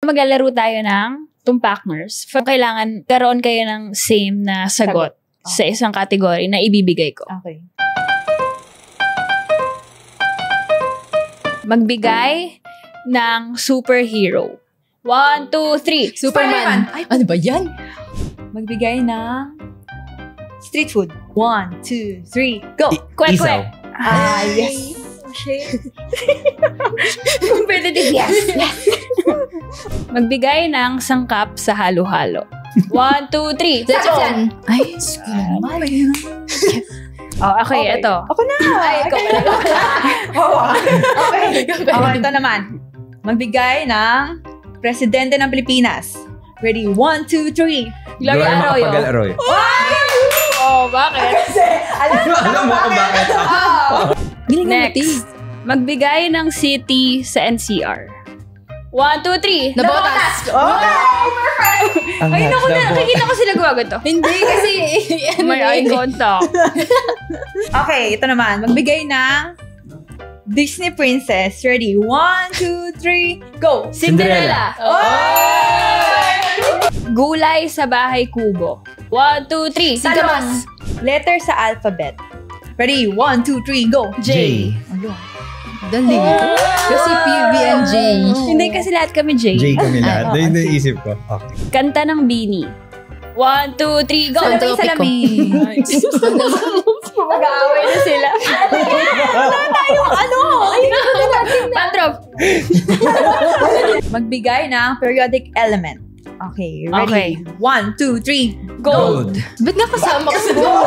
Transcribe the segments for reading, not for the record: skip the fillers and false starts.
Maglalaro tayo ng tumpakners. Kailangan karoon kayo ng same na sagot sa isang category na ibibigay ko. Okay. Magbigay ng superhero. 1, 2, 3. Superman. Ay, Ano ba yan? magbigay ng street food. 1, 2, 3, go! Kwek, Isaw. kwek. Yes. Competitive, yes. Magbigay ng sangkap sa halo-halo. 1, 2, 3. Lechon. Ay, suko naman. Oh, okay, ito. Ako na! Ay, ikaw na. Okay. Okay, ito naman. Magbigay ng presidente ng Pilipinas. Ready? 1, 2, 3. Gloria Arroyo. Arroyo. Oh, bakit? Alam mo kung bakit? Next. Magbigay ng city sa NCR. 1, 2, 3. Nabotas. Ay, naku na. Nakikita ko sila gumaganto. Hindi kasi, May eye contact. Okay, ito naman. Magbigay ng Disney princess. Ready? 1, 2, 3, go! Cinderella. Gulay sa bahay kubo. 1, 2, 3. Singkamas. Letter sa alphabet. Ready? 1, 2, 3, go! J. Dali. Kasi PB and J. Hindi kasi lahat kami J. J kami lahat. Ay, Doon yung isip ko. Okay. Kanta ng Bini. 1, 2, 3, go! Salami. Mag-aaway na sila. Pantrop. Magbigay ng periodic element. Okay, Okay. ready? 1, 2, 3, go! Gold. Ba't nga kasama ka sa gold?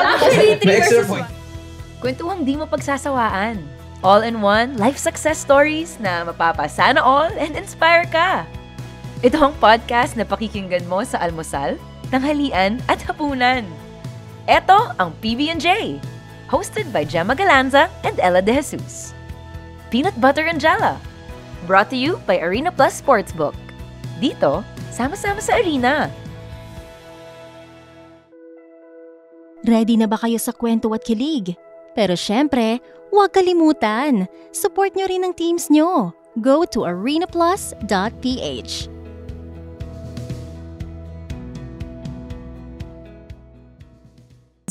Actually, 3 May extra versus point. 1. Kwentuhang di mo pagsasawaan. All-in-one life success stories na mapapasana all and inspire ka. Ito ang podcast na pakikinggan mo sa almusal, tanghalian at hapunan. Ito ang PB&J, hosted by Gemma Galanza and Ella De Jesus. Peanut Butter and Jala, brought to you by Arena Plus Sportsbook. Dito, sama-sama sa arena. Ready na ba kayo sa kwento at kilig? Pero syempre, huwag kalimutan, support nyo rin ang teams nyo. Go to arenaplus.ph.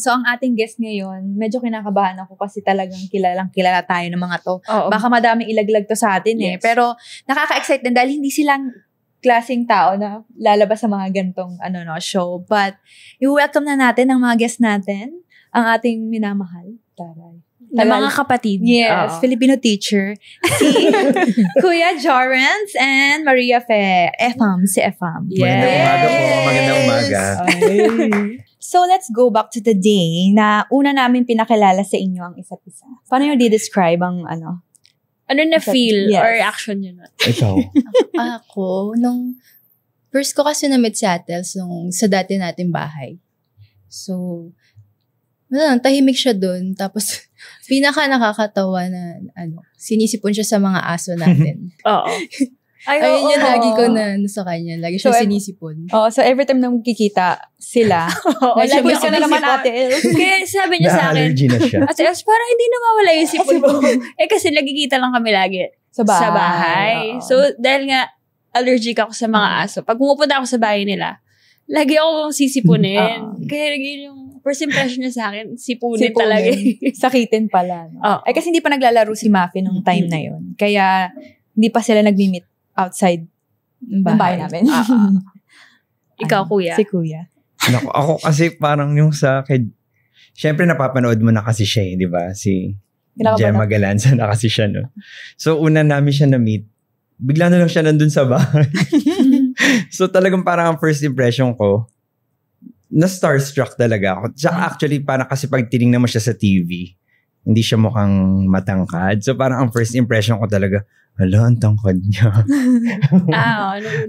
So, ang ating guest ngayon, medyo kinakabahan ako kasi talagang kilala tayo ng mga to. Oo. Baka madaming ilaglag to sa atin eh. Yes. Pero, nakaka-excite din dahil hindi silang klaseng tao na lalabas sa mga gantong show. But, i-welcome na natin ang mga guest natin, ang ating minamahal. Taray. Na mga kapatid. Yes, Oo. Filipino teacher. Si Kuya Jorrance and Maria Fe. Efam, si Efam. Magandang umaga po. Magandang umaga. So, let's go back to the day na una namin pinakilala sa inyo ang isa't isa. Paano yung di-describe ang Ano na feel Yes. or reaction yun? Ikaw. Ako, nung first ko kasi na-meet si Atels nung sa dati nating bahay. So, tahimik siya dun. Tapos, pinaka nakakatawa na, sinisipon siya sa mga aso natin. Oo. Ayun yung lagi ko na sa kanya. Lagi siya So, sinisipon. Oh, so every time na magkikita sila, Oo, lagi lagi ka ako na naman naisip. ate. Kaya sabi niya sa akin, Na-allergy na siya. Ate Els, parang hindi nawawala yung sipon ko. Kasi nagkikita lang kami lagi Sa bahay. sa bahay. Oo. So, dahil nga, allergic ako sa mga aso. Pag pumupunta ako sa bahay nila, lagi ako sisipunin. Kaya yun yung first impression niya sa akin, sipunin talaga. Sakitin pala. No? Oo. Ay, kasi hindi pa naglalaro si Mafi nung time na yun. Kaya, hindi pa sila nag-meet outside ng bahay namin. Ikaw, kuya. Si kuya. Naku, ako kasi parang yung sa syempre napapanood mo na kasi siya, di ba? Si Gemma Galanza na kasi siya, no? So, una namin siya na-meet. Bigla na lang siya nandun sa bahay. So, talagang parang ang first impression ko, na-starstruck talaga ako. Tsaka actually, parang kasi pag tinignan mo siya sa TV, hindi siya mukhang matangkad. So, parang ang first impression ko talaga, hala, ang tangkad niya.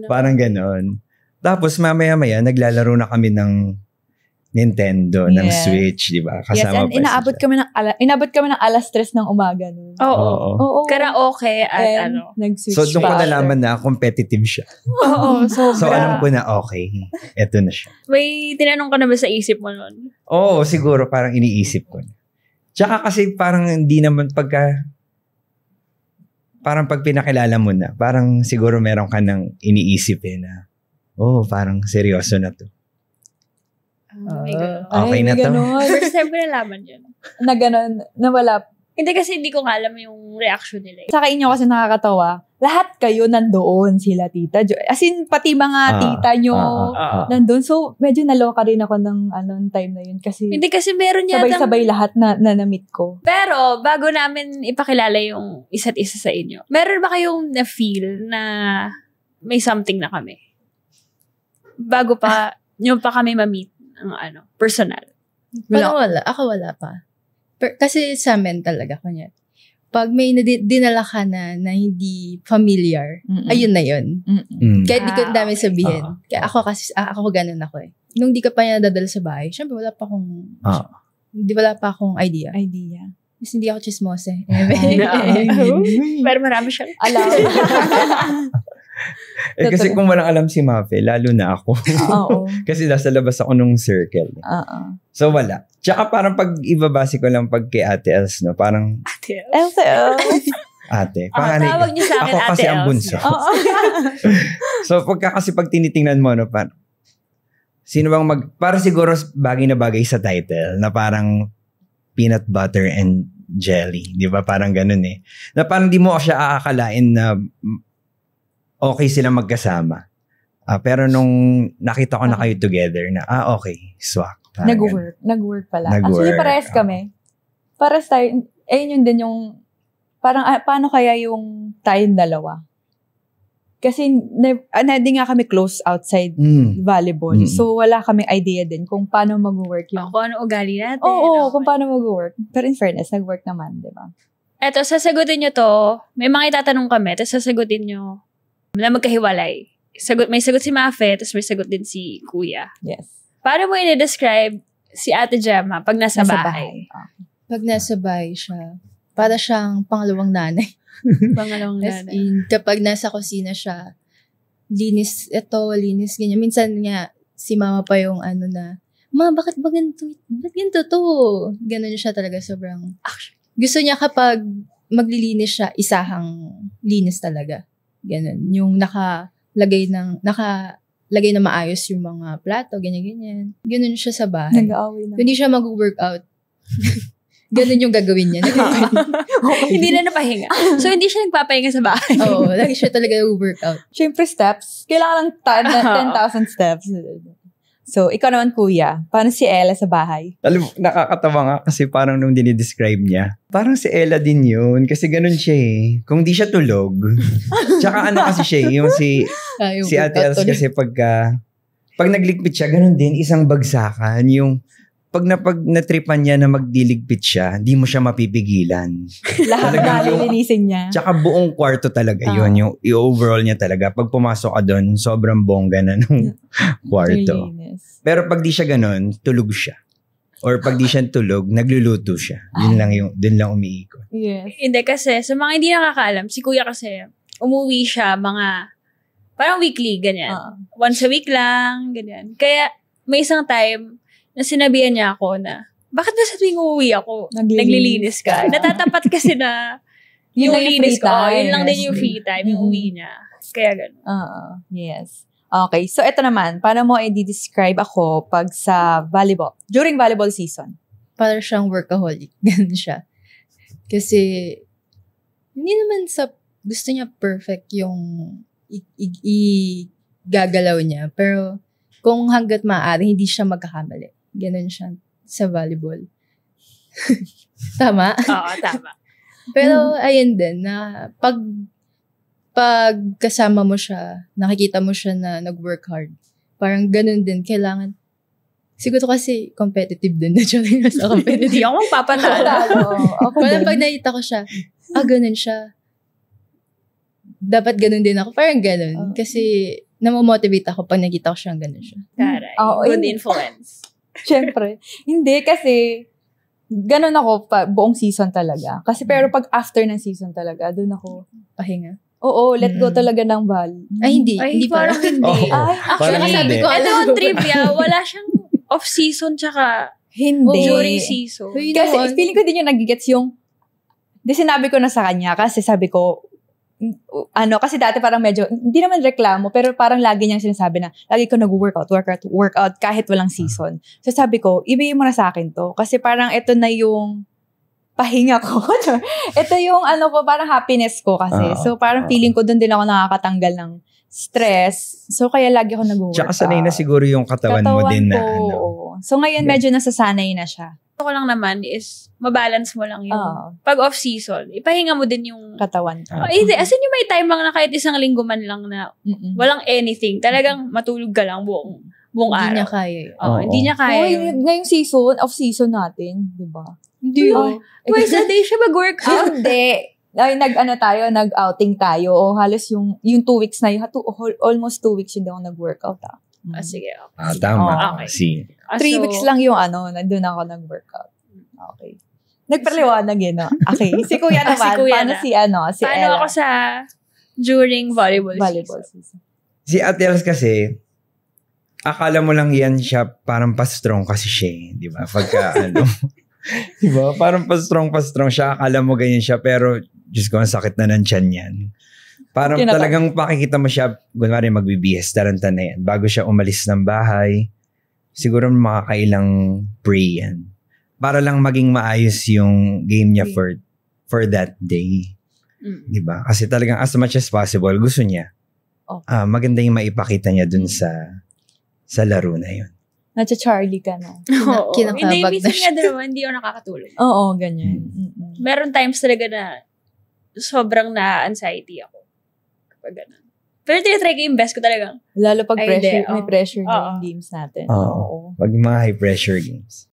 Parang ganon. Tapos, mamaya-maya, naglalaro na kami ng Nintendo, ng Switch, di ba? Kasama and inaabot kami ng alas 3 ng umaga nun. Oo. Karaoke at nag-switch So, doon ko nalaman na competitive siya. Oo, sobra. So, alam ko na okay. Eto na siya. May tinanong ka na ba sa isip mo nun? Oo, siguro parang iniisip ko. Tsaka kasi parang hindi naman parang pag pinakilala mo na, parang siguro meron ka nang iniisip na, parang seryoso na to. May ganun. Okay na to. First time ko nalaman yun. Na gano'n, na wala. Hindi kasi hindi ko nga alam yung reaction nila. Sa inyo kasi nakakatawa, lahat kayo nandoon, sila tita Jo. As in, pati mga tita nyo nandoon. So, medyo naloka rin ako ng time na yun. Kasi hindi kasi meron yata. sabay-sabay lahat na na-meet ko. Pero, bago namin ipakilala yung isa't isa sa inyo, meron ba kayong na-feel na may something na kami? Bago pa, nyo pa kami ma-meet ng personal. Wala. Ako wala pa. Kasi sa amin talaga, kunya. Pag may dinala ka na hindi familiar, ayun na yun. Kahit di ko dami sabihin. Kaya ako ganun ako eh. Nung di ka pa niya nadadala sa bahay, syempre wala pa akong idea. Kasi hindi ako chismosa eh. Pero marami siya. Alam. Kasi kung walang alam si Mafe, lalo na ako. Oo. Kasi nasa labas ako nung circle. So wala. Tsaka parang pag ibabase ko lang pag kay Ate Els, no? Parang Ate. Tawag niyo sa akin ako Ate kasi ang Els. bunso. So pag tinitingnan mo, no, sino bang para siguro bagay na bagay sa title na parang peanut butter and jelly. Di ba? Parang ganun eh. Na parang di mo siya aakalain na okay silang magkasama. Pero nung nakita ko na kayo together na, okay, swak. Nag-work pala. Actually, parehas kami. Parehas tayo, yun din yung, parang, paano kaya yung tayong dalawa? Kasi, hindi nga kami close outside volleyball. So, wala kaming idea din kung paano mag-work yung... Kung ano ugali natin. Oo, kung paano mag-work. Pero in fairness, nag-work naman, di ba? Eto, sasagutin nyo to. May mga itatanong kami, tapos sasagutin nyo na magkahiwalay. May sagot si Mafe, tapos may sagot din si Kuya. Yes. Paano mo i-describe si Ate Gemma pag nasa bahay? Pag nasa bahay siya, para siyang pangalawang nanay. Pangalawang As nanay. in, kapag nasa kusina siya, linis linis, ganyan. Minsan nga, si mama pa yung bakit ba ganito? Ba't ganito to? Ganon siya talaga, sobrang, gusto niya kapag maglilinis siya, isahang linis talaga. Ganon. Yung nakalagay na maayos yung mga plato, ganyan-ganyan. Ganon siya sa bahay. Nag-aaway na. Hindi siya mag-workout. Ganon yung gagawin niya. Hindi na napahinga. So, hindi siya nagpapahinga sa bahay. Oo, lagi siya talaga nag-workout. Siyempre, steps. Kailangan ng 10,000 steps. So, ikaw naman, Kuya. Paano si Ella sa bahay? Alam mo, nakakatawa nga kasi parang nung dinidescribe niya, parang si Ella din yun. Kasi ganun siya eh. Kung di siya tulog. Tsaka kasi siya yung si Ate Els kasi pag nagligpit siya, ganun din, isang bagsakan. Yung pag natripan niya na magdiligpit siya, hindi mo siya mapipigilan. Lahat na lilinisin niya. Tsaka buong kwarto talaga yun. Yung i-overall niya talaga. Pag pumasok ka doon, sobrang bongga na nung kwarto. Pero pag di siya ganun, tulog siya. Or pag di siya tulog, nagluluto siya. Dun lang umiikot. Yes. Hindi kasi, sa mga hindi nakakaalam, si Kuya kasi, umuwi siya parang weekly, ganyan. Once a week lang, ganyan. Kaya, may isang time, na sinabihan niya ako na, bakit ba sa tuwing umuwi ako, naglilinis ka? Natatapat kasi na yung linis ko. Yun lang din yung free time, yung uwi niya. Kaya gano'n. Yes. Okay. So, ito naman. Paano mo i-describe ako pag sa volleyball? During volleyball season? Para siyang workaholic. Ganun siya. Kasi, hindi naman gusto niya perfect yung gagalaw niya. Pero, kung hanggat maaari, hindi siya magkakamali. Ganun siya sa volleyball. Tama? Oo, tama. Pero, ayun din, na pag kasama mo siya, nakikita mo siya na nag-work hard, parang ganun din, kailangan, siguro kasi competitive din na siya sa competitive. Hindi ako magpapanalo. Parang pag nakita ko siya, ganun siya. Dapat ganun din ako. Parang ganun. Kasi, namomotivate ako pag nakita ko siyang ganun siya. Taray. Good influence. Siyempre. Hindi, kasi ganun ako buong season talaga. Kasi pero pag after ng season talaga, doon ako pahinga. Oo, let go talaga ng volley. Ay, hindi. Hindi parang hindi. Parang sabi ko, ito ang trivia, wala siyang off-season tsaka during season. Kasi feeling ko din yung nagigets yung, di sinabi ko na sa kanya, kasi sabi ko, kasi dati parang medyo, hindi naman reklamo, pero parang lagi niyang sinasabi na, lagi ko workout, kahit walang season. So sabi ko, ibigay mo na sa akin to. Kasi parang ito na yung pahinga ko. Ito yung parang happiness ko kasi. So parang feeling ko doon din ako nakakatanggal ng stress. So kaya lagi ako nag-workout. Tsaka sanay na siguro yung katawan mo din na So ngayon medyo nasasanay na siya. Ko lang naman is mabalance mo lang yung pag off-season, ipahinga mo din yung katawan. Hindi, as in yung may time lang na kahit isang linggo man lang na walang anything. Talagang matulog ka lang buong araw. Hindi niya kaya. Hindi niya kaya yun. Ngayong season, off-season natin, di ba? Hindi yun. Twice a day siya mag-workout. Hindi. Nag-outing tayo. O halos yung 2 weeks na yun. Almost 2 weeks yun daw nag-workout. Sige. Tama. Okay. 3 weeks lang yung nandun ako nag-workout. Okay. Nagpaliwanag yun, no? Okay. Si Kuya naman. Paano si Paano Ella? ako during volleyball season? Si Ate Els kasi, akala mo lang yan siya, parang pa-strong kasi siya, di ba? Pagka di ba? Parang pa-strong siya. Akala mo ganyan siya, pero Diyos ko, ang sakit na ng tiyan yan. Parang talagang pakikita mo siya, kunwari magbibihis, taranta na yan. Bago siya umalis ng bahay, siguro makakailang pray yan. Para lang maging maayos yung game niya for that day. Diba? Kasi talagang as much as possible, gusto niya. Maganda yung maipakita niya dun sa laro na yun. Nacha-Charlie ka, no? Hindi, minsan nga naman, hindi ako nakakatulog. Oo, ganyan. Meron times talaga na sobrang na-anxiety ako. Kapag ganun. Pero tinatry ko yung best ko talagang. Lalo pag may pressure na yung games natin. Oo. Pag mga high pressure games.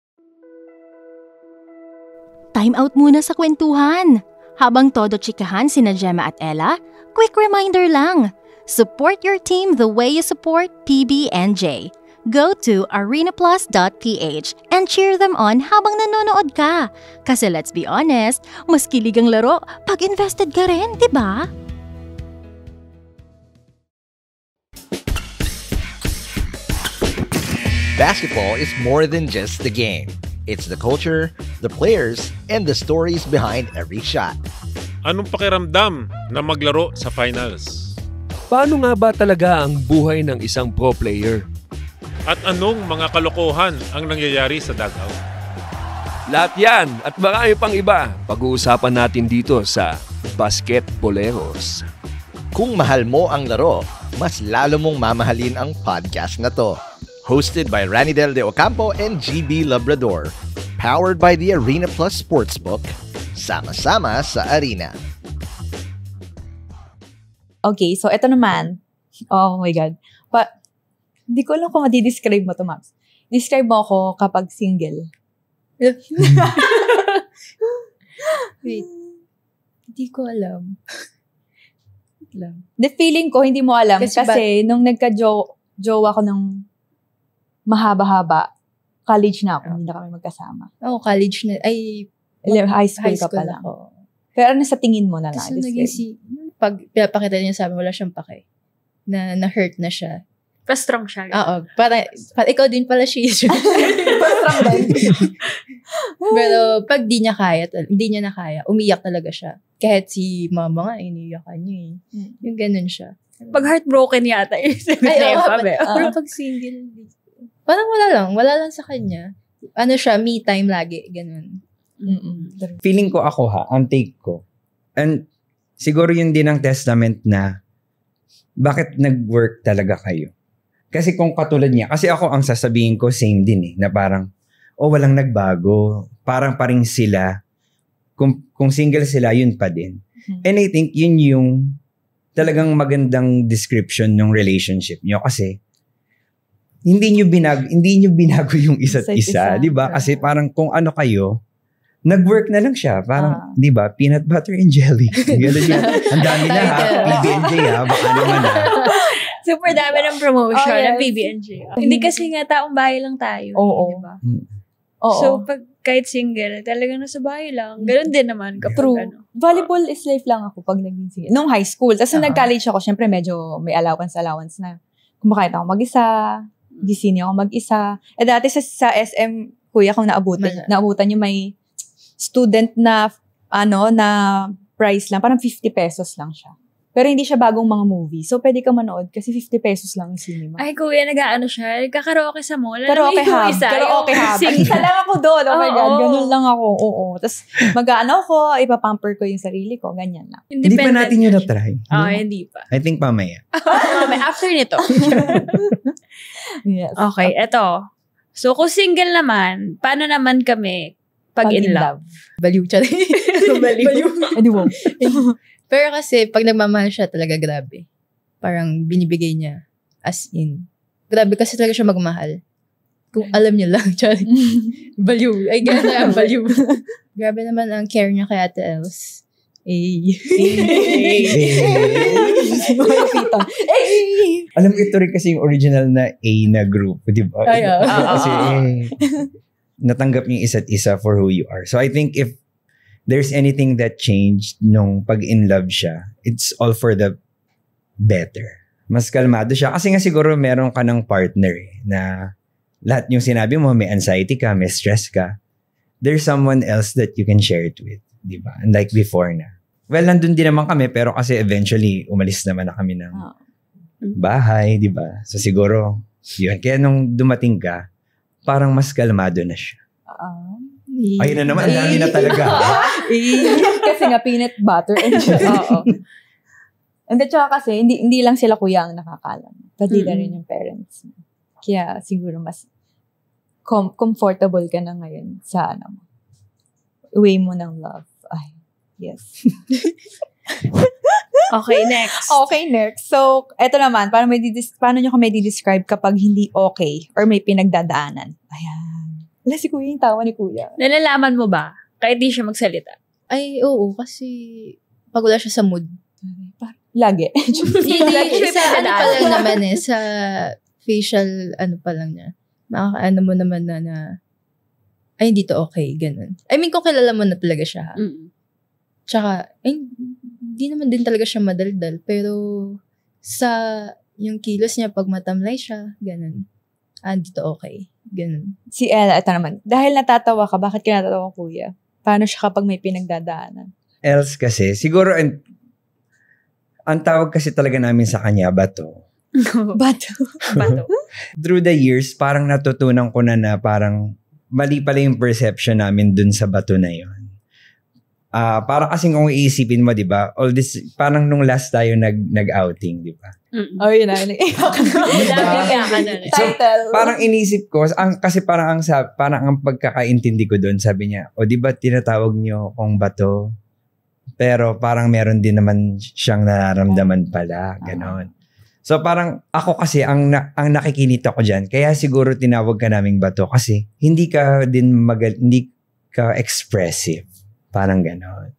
Time out muna sa kwentuhan. Habang todo chikahan sina Gemma at Ella, quick reminder lang. Support your team the way you support PB&J. Go to arenaplus.ph and cheer them on habang nanonood ka. Kasi let's be honest, mas kilig ang laro pag invested ka rin, di ba? Basketball is more than just the game. It's the culture, the players, and the stories behind every shot. Anong pakiramdam na maglaro sa finals? Paano nga ba talaga ang buhay ng isang pro player? At anong mga kalokohan ang nangyayari sa dugout? Lahat yan at marami pang iba pag-uusapan natin dito sa Basketboleros. Kung mahal mo ang laro, mas lalo mong mamahalin ang podcast na to. Hosted by Ranidel de Ocampo and GB Labrador. Powered by the Arena Plus Sportsbook. Sama-sama sa arena. Okay, so ito naman. Oh my God. Hindi ko alam kung ma-describe mo to, Max. Describe mo ako kapag single. Wait. Hindi ko alam. The feeling ko, hindi mo alam. Kasi nung nagka-jowa ko ng mahaba-haba, college na ako, hindi na kami magkasama. College na. High school ka pa lang. Pero ano sa tingin mo na lang? Kasi pag pinapakita niya sa amin, wala siyang pake. Na-hurt na siya. Pa-strong siya. Oo. Para ikaw din pala siya. Pa-strong din. Pero pag hindi niya na kaya, umiyak talaga siya. Kahit si mama nga, iniyakan niya eh. Yung ganun siya. Pag heartbroken yata. Pero pag single, parang wala lang sa kanya. Ano siya, me time lagi, ganun. Feeling ko ang take ko. And siguro yun din ang testament na bakit nag-work talaga kayo. Kasi kung katulad niya, kasi ako ang sasabihin ko same din na parang, walang nagbago. Parang paring sila. Kung single sila, yun pa din. And I think yun yung talagang magandang description ng relationship niyo kasi hindi niyo binago yung isa't isa, 'di ba? Kasi parang kung ano kayo, nag-work na lang siya, parang 'di ba? Peanut butter and jelly. Ganun yan. Ang dami na PB&J baka naman Super dami ng promotion ng PB&J. Hindi kasi nga taong bahay lang tayo, 'di ba? So pag kahit single, talagang nasa bahay lang. Ganun din naman kapag True. Volleyball is life lang ako pag naging single. Nung high school. Tapos nag-college ako, syempre medyo may allowance na kumakain ako mag-isa, gisini ako mag-isa. Dati sa SM, kuya kong naabutan yung may student na, na price lang, parang 50 pesos lang siya. Pero hindi siya bagong mga movie. So, pwede ka manood kasi 50 pesos lang yung cinema. Ay, kuya, nag-ano siya. Nagkakaraoke sa mall. Karaoke hub. Karaoke hub. Isa lang ako doon. Oh my God. Ganun lang ako. Oo. Tapos, mag-ano ako, ipapamper ko yung sarili ko. Ganyan lang. Hindi pa natin yun na-try. Hindi pa. I think mamaya. After nito. Yes. Okay, eto. So, kung single naman, paano naman kami pag in love? Baliw siya. Baliw. Anyway. Pero kasi, pag nagmamahal siya talaga, grabe. Parang binibigay niya. As in. Grabe kasi talaga siya magmahal. Kung alam niya lang. Baliw. Ay, gano'n ang baliw. Grabe naman ang care niya kay Ate Els. Alam mo, ito rin kasi yung original na A na group. Di ba? Kasi natanggap niyo isa't isa for who you are. So I think if there's anything that changed nung pag-in love siya, it's all for the better. Mas kalmado siya. Kasi nga siguro meron ka ng partner na lahat yung sinabi mo, may anxiety ka, may stress ka. There's someone else that you can share it with. Diba? Unlike before na. Well, nandun din naman kami, pero kasi eventually, umalis naman na kami ng bahay, diba? So siguro, yun. Kaya nung dumating ka, parang mas kalmado na siya. Ayun na naman, dami na talaga. Kasi nga peanut butter. Oo. And tsaka kasi, hindi lang sila kuya ang nakakalam. Pati na rin yung parents. Kaya siguro mas comfortable ka na ngayon sa way mo ng love. Ay, yes. Okay, next. So, eto naman, paano nyo kami di-describe kapag hindi okay or may pinagdadaanan? Ayan. Wala si kuya yung tawa ni kuya. Nalalaman mo ba? Kahit di siya magsalita. Ay, oo. Kasi pag wala siya sa mood. Lagi. Sa pa lang naman sa facial pa lang niya. Makakaano mo naman na ay, hindi to okay. Ganun. I mean, kung kilala mo na talaga siya. Tsaka, hindi naman din talaga siya madaldal. Pero sa yung kilos niya, pag matamlay siya, ganun. Hindi to okay. Ganun. Si Ella, ito naman. Dahil natatawa ka, bakit ka natatawa, kuya? Paano siya kapag may pinagdadaanan? Else kasi, siguro, ang tawag kasi talaga namin sa kanya, bato. Bato. Through the years, parang natutunan ko na parang mali pala yung perception namin dun sa bato na yun. Parang kasing kung iisipin mo, di ba? All this, parang nung last tayo nag-outing, di ba? Oh, yun na. So, parang inisip ko, kasi parang ang pagkakaintindi ko doon, sabi niya, di ba tinatawag niyo kong bato? Pero parang meron din naman siyang nararamdaman pala, ganon. So parang ako kasi, ang nakikinita ko dyan, kaya siguro tinawag ka naming bato kasi hindi ka expressive. Parang ganon.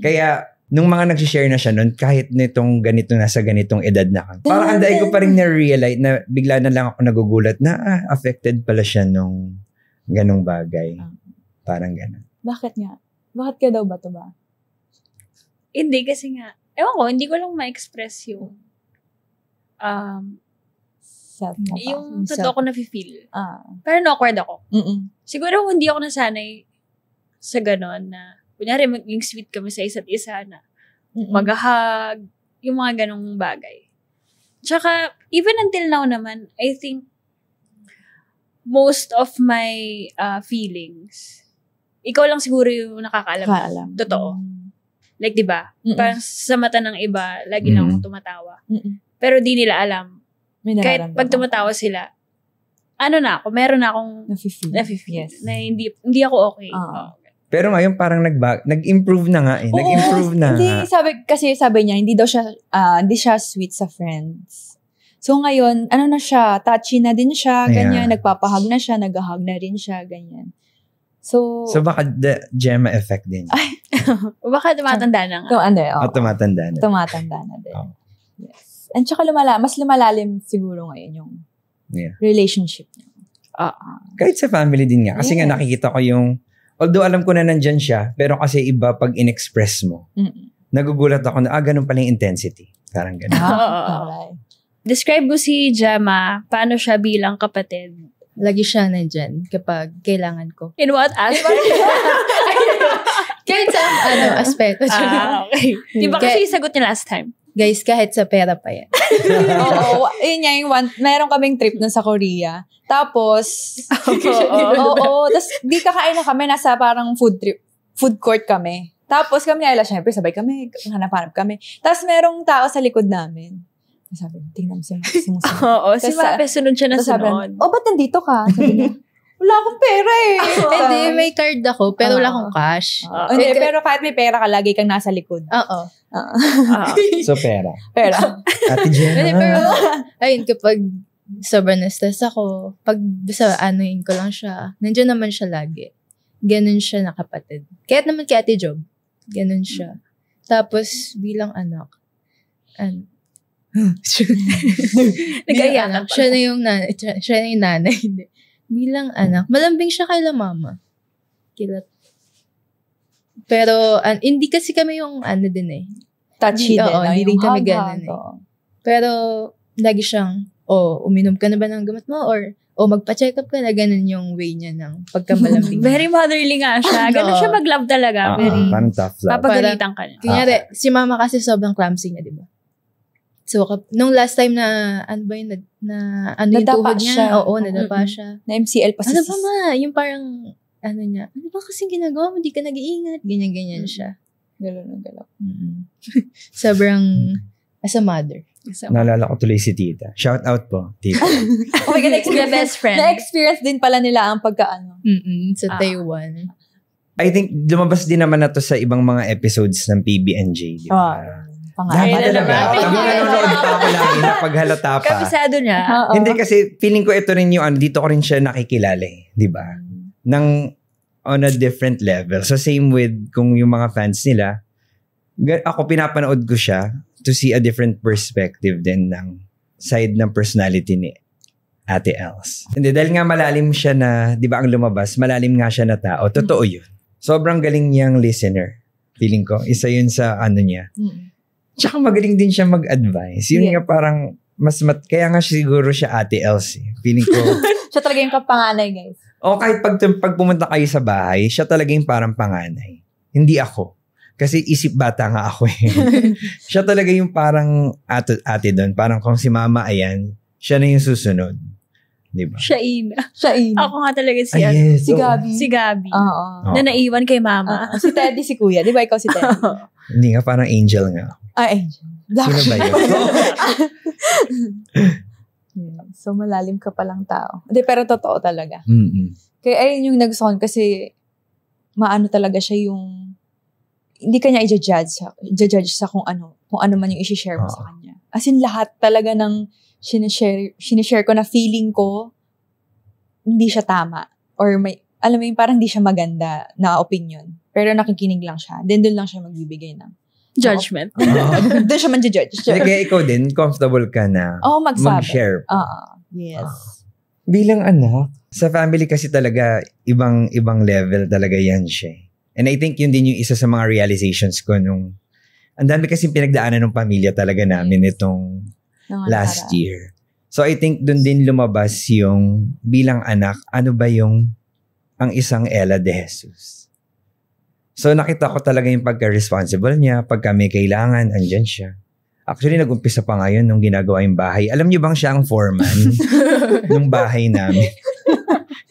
Kaya, nung mga nag-share na siya nun, kahit nitong ganito, nasa ganitong edad na ka, parang anday ko pa rin na-realize na bigla na lang ako nagugulat na affected pala siya nung ganong bagay. Parang ganon. Bakit nga? Bakit ka daw ba ito ba? Hindi, kasi nga, ewan ko, hindi ko lang ma-express yung yung totoo ko na-feel. Parang awkward ako. Siguro hindi ako nasanay sa ganon na kunyari, maging sweet kami sa isa't isa na mag-hug, yung mga ganong bagay. Tsaka, even until now naman, I think most of my feelings, ikaw lang siguro yung nakakaalam. Totoo. Like, diba? Parang sa mata ng iba, lagi lang akong tumatawa. Pero di nila alam. Kahit pag tumatawa sila, meron na akong nafe-feel. Yes. Na hindi ako okay. Pero ngayon parang nag-improve na nga eh. Nag-improve na nga. Sabi niya, hindi siya sweet sa friends. So ngayon, na siya, touchy na din siya, ganyan, nagpapahag na siya, nag-hug na rin siya, ganyan. So baka the Gemma effect din. Baka tumatanda na nga. Tumatanda na. Tumatanda na din. Yes. And tsaka mas lumalalim siguro ngayon yung relationship niya. Kahit sa family din nga. Kasi nga nakikita ko yung although alam ko na nandyan siya, pero kasi iba pag in-express mo. Nagugulat ako na, ganun pala yung intensity. Parang ganun. Describe mo si Gemma, paano siya bilang kapatid? Lagi siya nandyan kapag kailangan ko. In what aspect? Kahit sa aspeto. Okay. Diba kasi yung sagot niya last time? Guys, kahit sa pera pa yan. Oo, yun nga yung meron kaming trip nun sa Korea. Tapos, tapos di kakain na kami, nasa parang food court kami. Tapos kami nila, syempre, sabay kami, hanap-hanap kami. Tapos merong tao sa likod namin. Sabi, tingnan mo si Musa. Oo, si Mape, sunod siya na sunod. Ba't nandito ka? Sabi niya, wala akong pera eh. Hindi, may card ako, pero wala akong cash. Hindi, pero kahit may pera ka, lagi kang nasa likod. Oo. So, pera. Ate Gemma. Pero, ayun, kapag sobrang na-stress ako, pag anuhin ko lang siya, nandiyan naman siya lagi. Ganun siya na kapatid. Kahit naman kay Ate Job, ganun siya. Tapos, bilang anak, nag-aiyak. Siya na yung nanay. Bilang anak, malambing siya kay mama. Pero, hindi kasi kami yung din eh. Touchy din. Oo, hindi rin kami ganun eh. Pero, lagi siyang, uminom ka na ba ng gamot mo? Or, magpa-check up ka na, ganun yung way niya ng pagkamalambing. Very motherly nga siya. Ganun siya mag-love talaga. Parang tough love. Papagalitan ka niya. Kunyari, si mama kasi sobrang clumsy niya, di ba? So, nung last time na, ano ba yun, yung tuhod niya? Oo, nadapa siya. Na MCL pa Ano ba ma? Yung parang, niya, ano ba kasing ginagawa mo? Di ka nag-iingat. Ganyan-ganyan siya. Galaw. Sobrang, as a mother. Naalala ko tuloy si Tita. Shout out po, Tita. Oh my God, the best friend. Na-experience din pala nila ang pagkaano. Sa Taiwan. I think, lumabas din naman na to sa ibang mga episodes ng PB&J. Dami talaga. Pag nanonood pa ako lagi, napaghalata pa. Kabisado niya. Hindi kasi, feeling ko ito rin yung, dito ko rin siya nakikilala eh. Di ba? On a different level. So, same with kung yung mga fans nila, ako pinapanood ko siya to see a different perspective din ng side ng personality ni Ate Els. Hindi, dahil nga malalim siya na, di ba ang lumabas, malalim nga siya na tao. Totoo yun. Sobrang galing niyang listener. Feeling ko, isa yun sa niya. Tsaka magaling din siya mag-advise. Yun nga parang, kaya nga siguro siya Ate Els. Feeling ko. Siya talaga yung kapanganay, guys. O kahit pag pumunta kayo sa bahay, siya talaga yung parang panganay. Hindi ako. Kasi isip bata nga ako eh. Siya talaga yung parang ate doon. Parang kung si mama, ayan, siya na yung susunod. Diba? Siya ina. Ako nga talaga si Gabi. Si Gabi. Oo. Na naiwan kay mama. Si Teddy, si Kuya. Di ba ikaw si Teddy? Hindi nga, parang angel nga. Angel. Sino ba yun? So, malalim ka palang tao. Hindi, pero totoo talaga. Kaya ayun yung nagustuhan kasi maano talaga siya yung hindi kanya i-judge sa kung ano man yung i-share mo sa kanya. As in, lahat talaga ng sinishare ko na feeling ko hindi siya tama. Or alam mo yung parang hindi siya maganda na opinion. Pero nakikinig lang siya. Then doon lang siya magbibigay ng judgment. Doon siya man-judge. Kaya ikaw din, comfortable ka na mag-share. Yes. Bilang anak, sa family kasi talaga, ibang level talaga yan siya. And I think yun din yung isa sa mga realizations ko nung, ang dami kasi pinagdaanan ng pamilya talaga namin itong last year. So I think dun din lumabas yung bilang anak, ano ba yung ang isang Ella de Jesus. So nakita ko talaga yung pagka-responsible niya, pagka may kailangan, andyan siya. Actually, nag-umpisa pa ngayon nung ginagawa yung bahay. Alam niyo bang siya ang foreman ng bahay namin?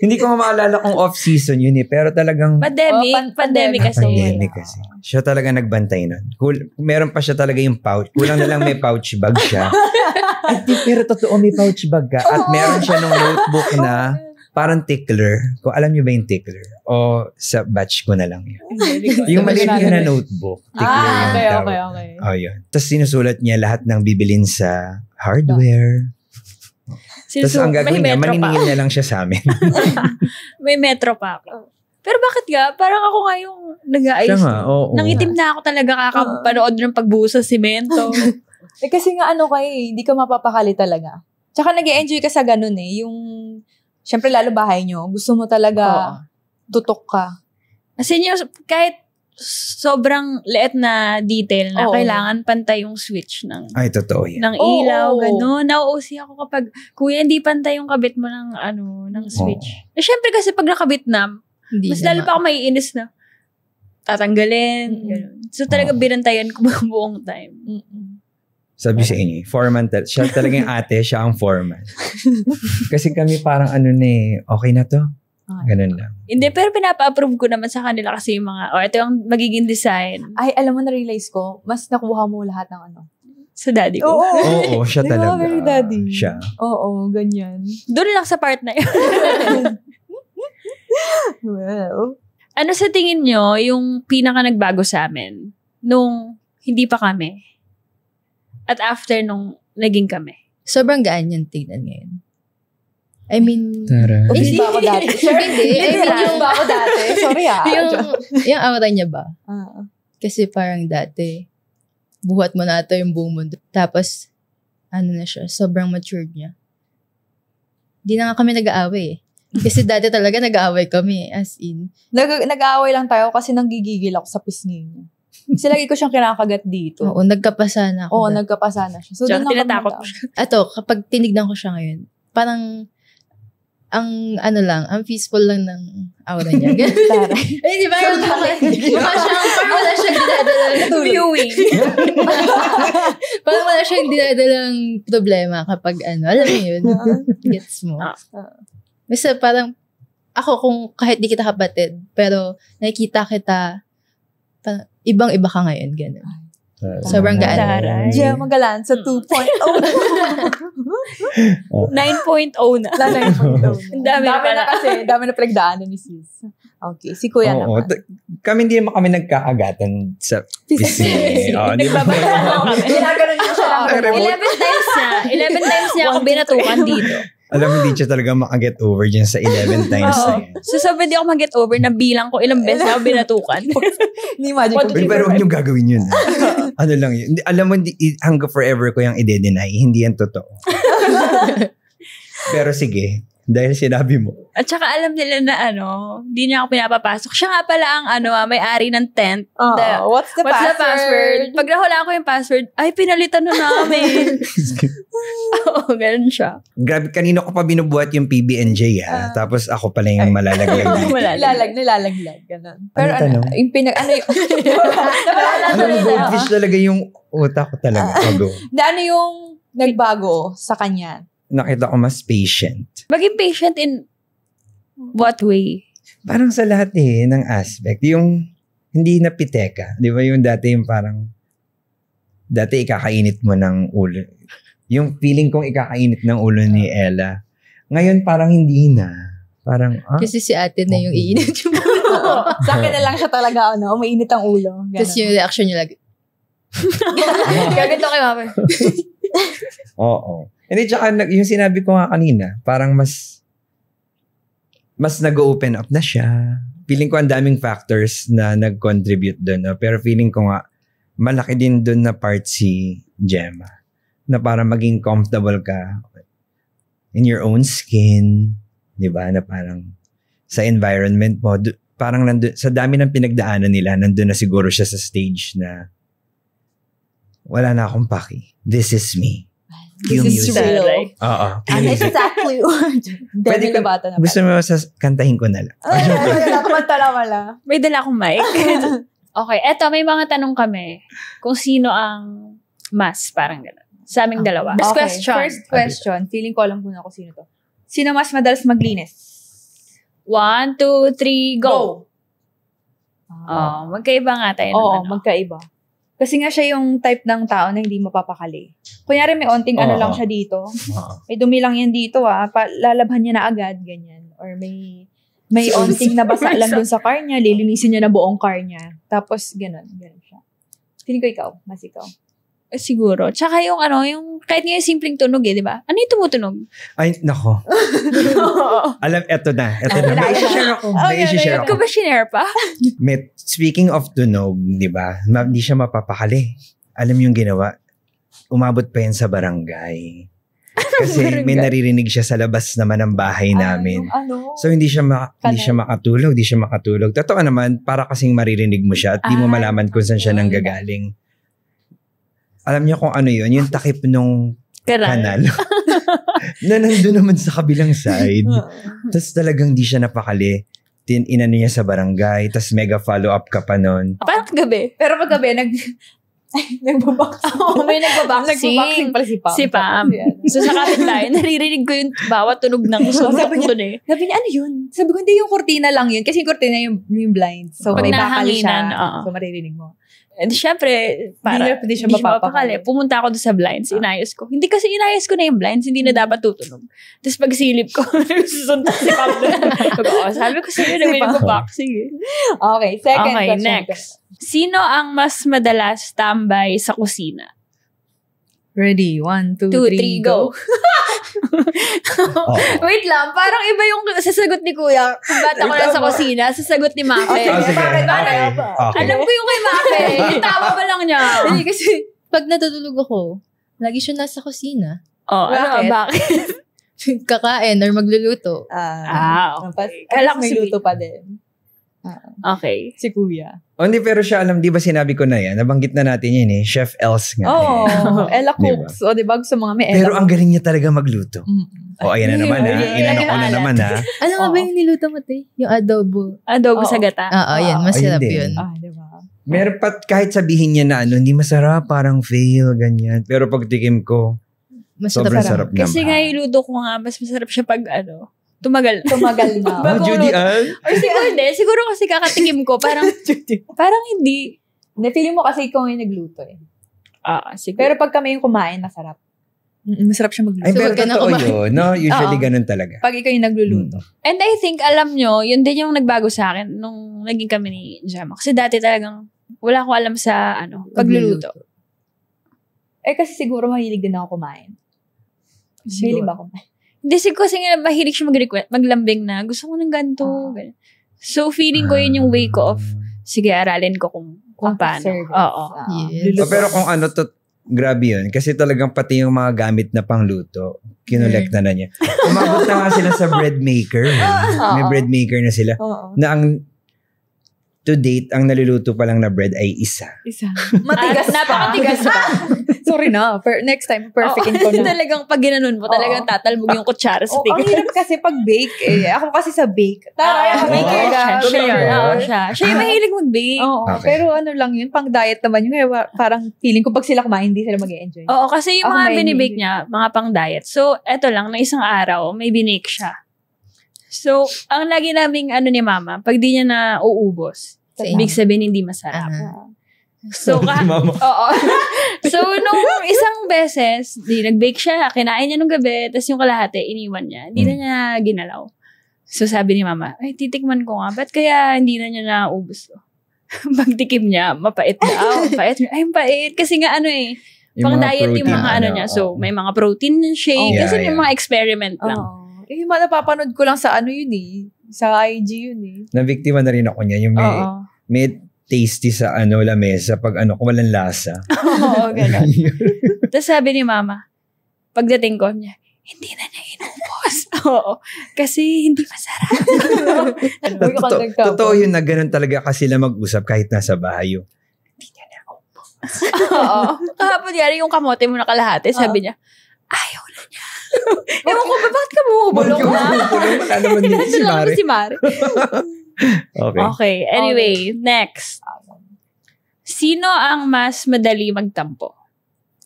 Hindi ko maalala kung off-season yun eh, pero talagang Pandemic kasi. Pandemic kasi. Siya talaga nagbantay nun. Meron pa siya talaga yung pouch. Kulang na lang may pouch bag siya. Pero totoo may pouch bag ka. At meron siya nung notebook na parang tickler. Kung alam niyo ba yung tickler? O sa batch ko na lang yun. Yung maliit yun na notebook. Tickler okay. Oh, yun. Tapos sinusulat niya lahat ng bibilin sa hardware. Tapos ang gagawin niya, maniningil na lang siya sa amin. May metro pa ako. Pero bakit nga? Parang ako nga yung nag-aayos. Siya nga, oo. Nangitim na ako talaga kakapanood ng pagbuhos sa simento. Kasi nga hindi ka mapapakali talaga. Tsaka nag-e-enjoy ka sa ganun eh. Yung, syempre lalo bahay nyo, gusto mo talaga tutok ka. As in, kahit sobrang liit na detail na kailangan pantay yung switch ng totoo yan. Ng ilaw, gano'n. Nauusi ako kapag, kuya, hindi pantay yung kabit mo ng switch. Eh, syempre kasi pag nakabit na, mas lalo pa ako maiinis na tatanggalin. So talaga binantayan ko buong time. Sabi sa inyo, foreman, siya talagang ate, siya ang foreman. Kasi kami parang okay na to. Ganun lang. Hindi, pero pinapa-approve ko naman sa kanila kasi yung mga, ito yung magiging design. Ay, alam mo, na-realize ko, mas nakuha mo lahat ng sa daddy ko. Oo, siya talaga. Very daddy. Siya. Oo, ganyan. Doon lang sa part na yun. Well. Ano sa tingin nyo yung pinaka nagbago sa amin nung hindi pa kami? At after nung naging kami. Sobrang gaan yung tingnan ngayon. I mean, Hindi ba ako dati? Hindi. I mean, yung ba ako dati? Sorry yung aura niya ba? Kasi parang dati, buhat mo na ito yung buong mundo. Tapos, na siya, sobrang matured niya. Hindi na nga kami nag-aaway Kasi dati talaga nag-aaway kami, as in. Nag-aaway lang tayo kasi nanggigigil ako sa pisngi niya. Kasi lagi ko siyang kinakagat dito. Oo, nagkapasa na ako. Oo, nagkapasa na siya. So, doon na tinatakot ko siya. Ato, kapag tinignan ko siya ngayon, parang, ang peaceful lang ng aura niya. Eh, di ba? Mukha siyang, parang wala siyang dinadalang viewing. Parang wala siyang dinadalang problema kapag alam mo yun. Gets mo. Basta parang, ako kung kahit di kita kapatid, pero nakikita kita, parang, ibang-iba ka ngayon, gano'n. Sobrang gaan. Diyan magalan sa 2.0. 9.0 na. 9.0 na. Dami na pinagdaanan ni sis. Okay, si Kuya naman. Kami hindi naman kami nagkaagatan sa pisngi. Nagbabatan lang kami. Ginaganon niya siya lang. 11 times niya ako binatukan dito. Alam mo, hindi siya talaga makaget over dyan sa 11 times na yan. So, sabi di ako mag-get over na bilang ko ilang beses ako binatukan. Hindi magic. Pero huwag niyong gagawin yun. Ano lang yun. Alam mo, hanggang forever ko yung i-deny. Hindi yan totoo. Pero sige, dahil sinabi mo. At saka alam nila na hindi niya ako pinapapasok. Siya nga pala ang may-ari ng tent. What's the password? Pag nahula ko yung password, ay, pinalitan na namin. Oo, ganun siya. Grabe, kanino ko pa binubuhat yung PB&J tapos ako pala yung malalaglag. Nilalaglag. Ganun. Pero yung goldfish talaga yung utak ko talaga. Ano yung nagbago sa kanya? Nakita ko mas patient. Maging patient in what way? Parang sa lahat ng aspect. Yung hindi na piteka. Di ba yung dati yung parang dati ikakainit mo ng ulo. Yung feeling kong ikakainit ng ulo ni Ella. Ngayon parang hindi na. Parang, kasi si ate na yung iinit yung ulo. Sa akin na lang siya talaga, umiinit ang ulo. Tapos yung reaction niya lagi. Gaganto kay mama. Oo. Hindi, tsaka yung sinabi ko nga kanina, parang mas nag-open up na siya. Feeling ko ang daming factors na nag-contribute doon. Pero feeling ko nga, malaki din doon na part si Gemma. Na para maging comfortable ka in your own skin. Diba? Na parang sa environment mo. Parang nandun, sa dami ng pinagdaanan nila, nandun na siguro siya sa stage na wala na akong paki. This is me. This is real. Oo. Exactly what. Pwede ko, gusto mo kantahin ko na lang. Nakamanta na wala. May dala akong mic. Okay, eto, may mga tanong kami. Kung sino ang mas, parang gano'n. Sa aming dalawa. First question. Feeling ko alam ko na kung sino to. Sino mas madalas maglinis? 1, 2, 3, go! Magkaiba nga tayo. Oo, magkaiba. Kasi nga siya yung type ng tao na hindi mapapakali. Kunyari may onting lang siya dito. May dumi lang yan dito lalabhan niya na agad, ganyan. Or may onting nabasa lang dun sa car niya, lilinisin niya na buong car niya. Tapos, ganun siya. Tingin ko ikaw, mas ikaw. Siguro. Tsaka yung kahit nga yung simpleng tunog di ba? Ano yung tumutunog? Ay, nako. Alam, eto na. May isi-share ako. Ikaw ba shinare pa? Speaking of tunog, di ba? Hindi siya mapapakali. Alam yung ginawa, umabot pa yan sa barangay. Kasi may naririnig siya sa labas naman ng bahay namin. So hindi siya makatulog. Totoo naman, para kasing maririnig mo siya at di mo malaman kung saan siya nanggagaling. Alam niyo kung ano yun? Yung takip nung kanal. Na nandun naman sa kabilang side. Tapos talagang di siya napakali. Inano niya sa barangay. Tapos mega follow-up ka pa nun. Parang gabi. Pero pag gabi, Nagbaboxing. Oo, may nagbaboxing. Nagbaboxing pala si Pam. Si Pam. So, sa kapitbahay, naririnig ko yung bawat tunog ng sabi niya, eh. Sabi niya, ano yun? Sabi ko, hindi yung kurtina lang yun. Kasi yung kurtina yung blind. So, Pag may bakal siya. nahanginan, So, maririnig mo. And syempre, Hindi siya mapapakali. Pumunta ako doon sa blinds, inayos ko. Hindi kasi inayos ko na yung blinds, hindi na dapat tutunog. Tapos pag silip ko, susunta si Pam doon. Sabi ko sa'yo, may nagbaboxing eh. Okay, second Okay, question. next. Sino ang mas madalas tambay sa kusina? Ready? 1, 2, 3, go. Wait lang, parang iba yung sasagot ni Kuya. Kung bata ko lang sa kusina, sasagot ni Mape. Sige. Okay. Alam ko yung kay Mape. Yung tawa pa lang niya. Hindi kasi, pag natutulog ako, lagi siya nasa kusina. Bakit? Kakain or magluluto. Okay. Kala ko may luto pa din. Okay. Si Kuya. Hindi, pero siya, di ba sinabi ko na yan? Nabanggit na natin yun eh. Chef Els nga. Ella Cooks. O, diba? Gusto mga may Ella. Pero ang galing niya talaga magluto. Ayan na naman ha. Inano ko na naman ha. Ano nga ba yung niluto mo, te? Yung adobo. Adobo sa gata. Yan. Masarap yun. Diba? Meron pa, kahit sabihin niya na hindi masarap, parang fail, ganyan. Pero pag tikim ko, sobrang sarap naman. Kasi nga yung luto ko nga, mas masarap siya pag tumagal na. Judy Ann? Or siguro kasi kakatikim ko, parang hindi. Feeling mo kasi ikaw yung nagluto eh. Siguro. Pero pag kami yung kumain, masarap. Masarap siya magluto. Ay, pero totoo yun, no? Usually ganun talaga. Pag ikaw yung nagluluto. And I think, alam nyo, yun din yung nagbago sa akin nung naging kami ni Gemma. Kasi dati talagang wala ko alam sa pagluluto. Kasi siguro mahilig din ako kumain. Mahilig ba kumain? Hindi, kasi nga mahilig siya maglambing na gusto ko ng ganito. So, feeling ko yun yung way ko of, sige, aralin ko kung paano. Oo. Yes. Pero kung grabe yun. Kasi talagang pati yung mga gamit na pangluto, kinolekta na niya. Umabot na nga sila sa bread maker. May bread maker na sila. Na to date, ang naluluto pa lang na bread ay isa. Matigas napakatigas pa. Sorry na. Next time, perfectin ko na. Talagang pag ginanon mo, talagang tatalbog yung kutsara sa tigas. Ang hirap kasi pag bake eh. Ako kasi sa bake. Maker na. Siya yung mahilig mag-bake. Pero lang yun, pang diet naman yun. Kaya parang feeling ko pag sila kumain, hindi sila mag-enjoy. Oo, kasi yung mga binibake niya, mga pang diet. So, eto lang, na isang araw, may binake siya. So, ang lagi naming ni Mama, pag di niya na uubos, ibig sabihin hindi masarap. So, so, nung isang beses, nag-bake siya, kinain niya nung gabi, tapos yung kalahati, iniwan niya. Hindi na niya ginalaw. So, sabi ni Mama, ay, titikman ko nga, ba't kaya hindi na niya naubos? Pagtikim niya, mapait daw. Ay, mapait. Kasi nga pang diet yung mga niya. So, may mga protein shake. Kasi may mga experiment lang. Yung napapanood ko lang sa yun eh. Sa IG yun eh. Nabiktima na rin ako niya. Yung may tasty sa lamesa pag kung walang lasa. Oo, gano'n. Tapos sabi ni Mama, pagdating ko niya, hindi na niya inubos. Oo. Kasi hindi masarap. Totoo yun na gano'n talaga kasi sila mag-usap kahit nasa bahay yun. Hindi niya naubos. Oo. Kahapon yari yung kamote mo na kalahati, sabi niya, ayaw na niya. Ewan ko ba, bakit ka bumubulong na? Wala naman dito si Mari. Okay. Anyway, next. Sino ang mas madali magtampo?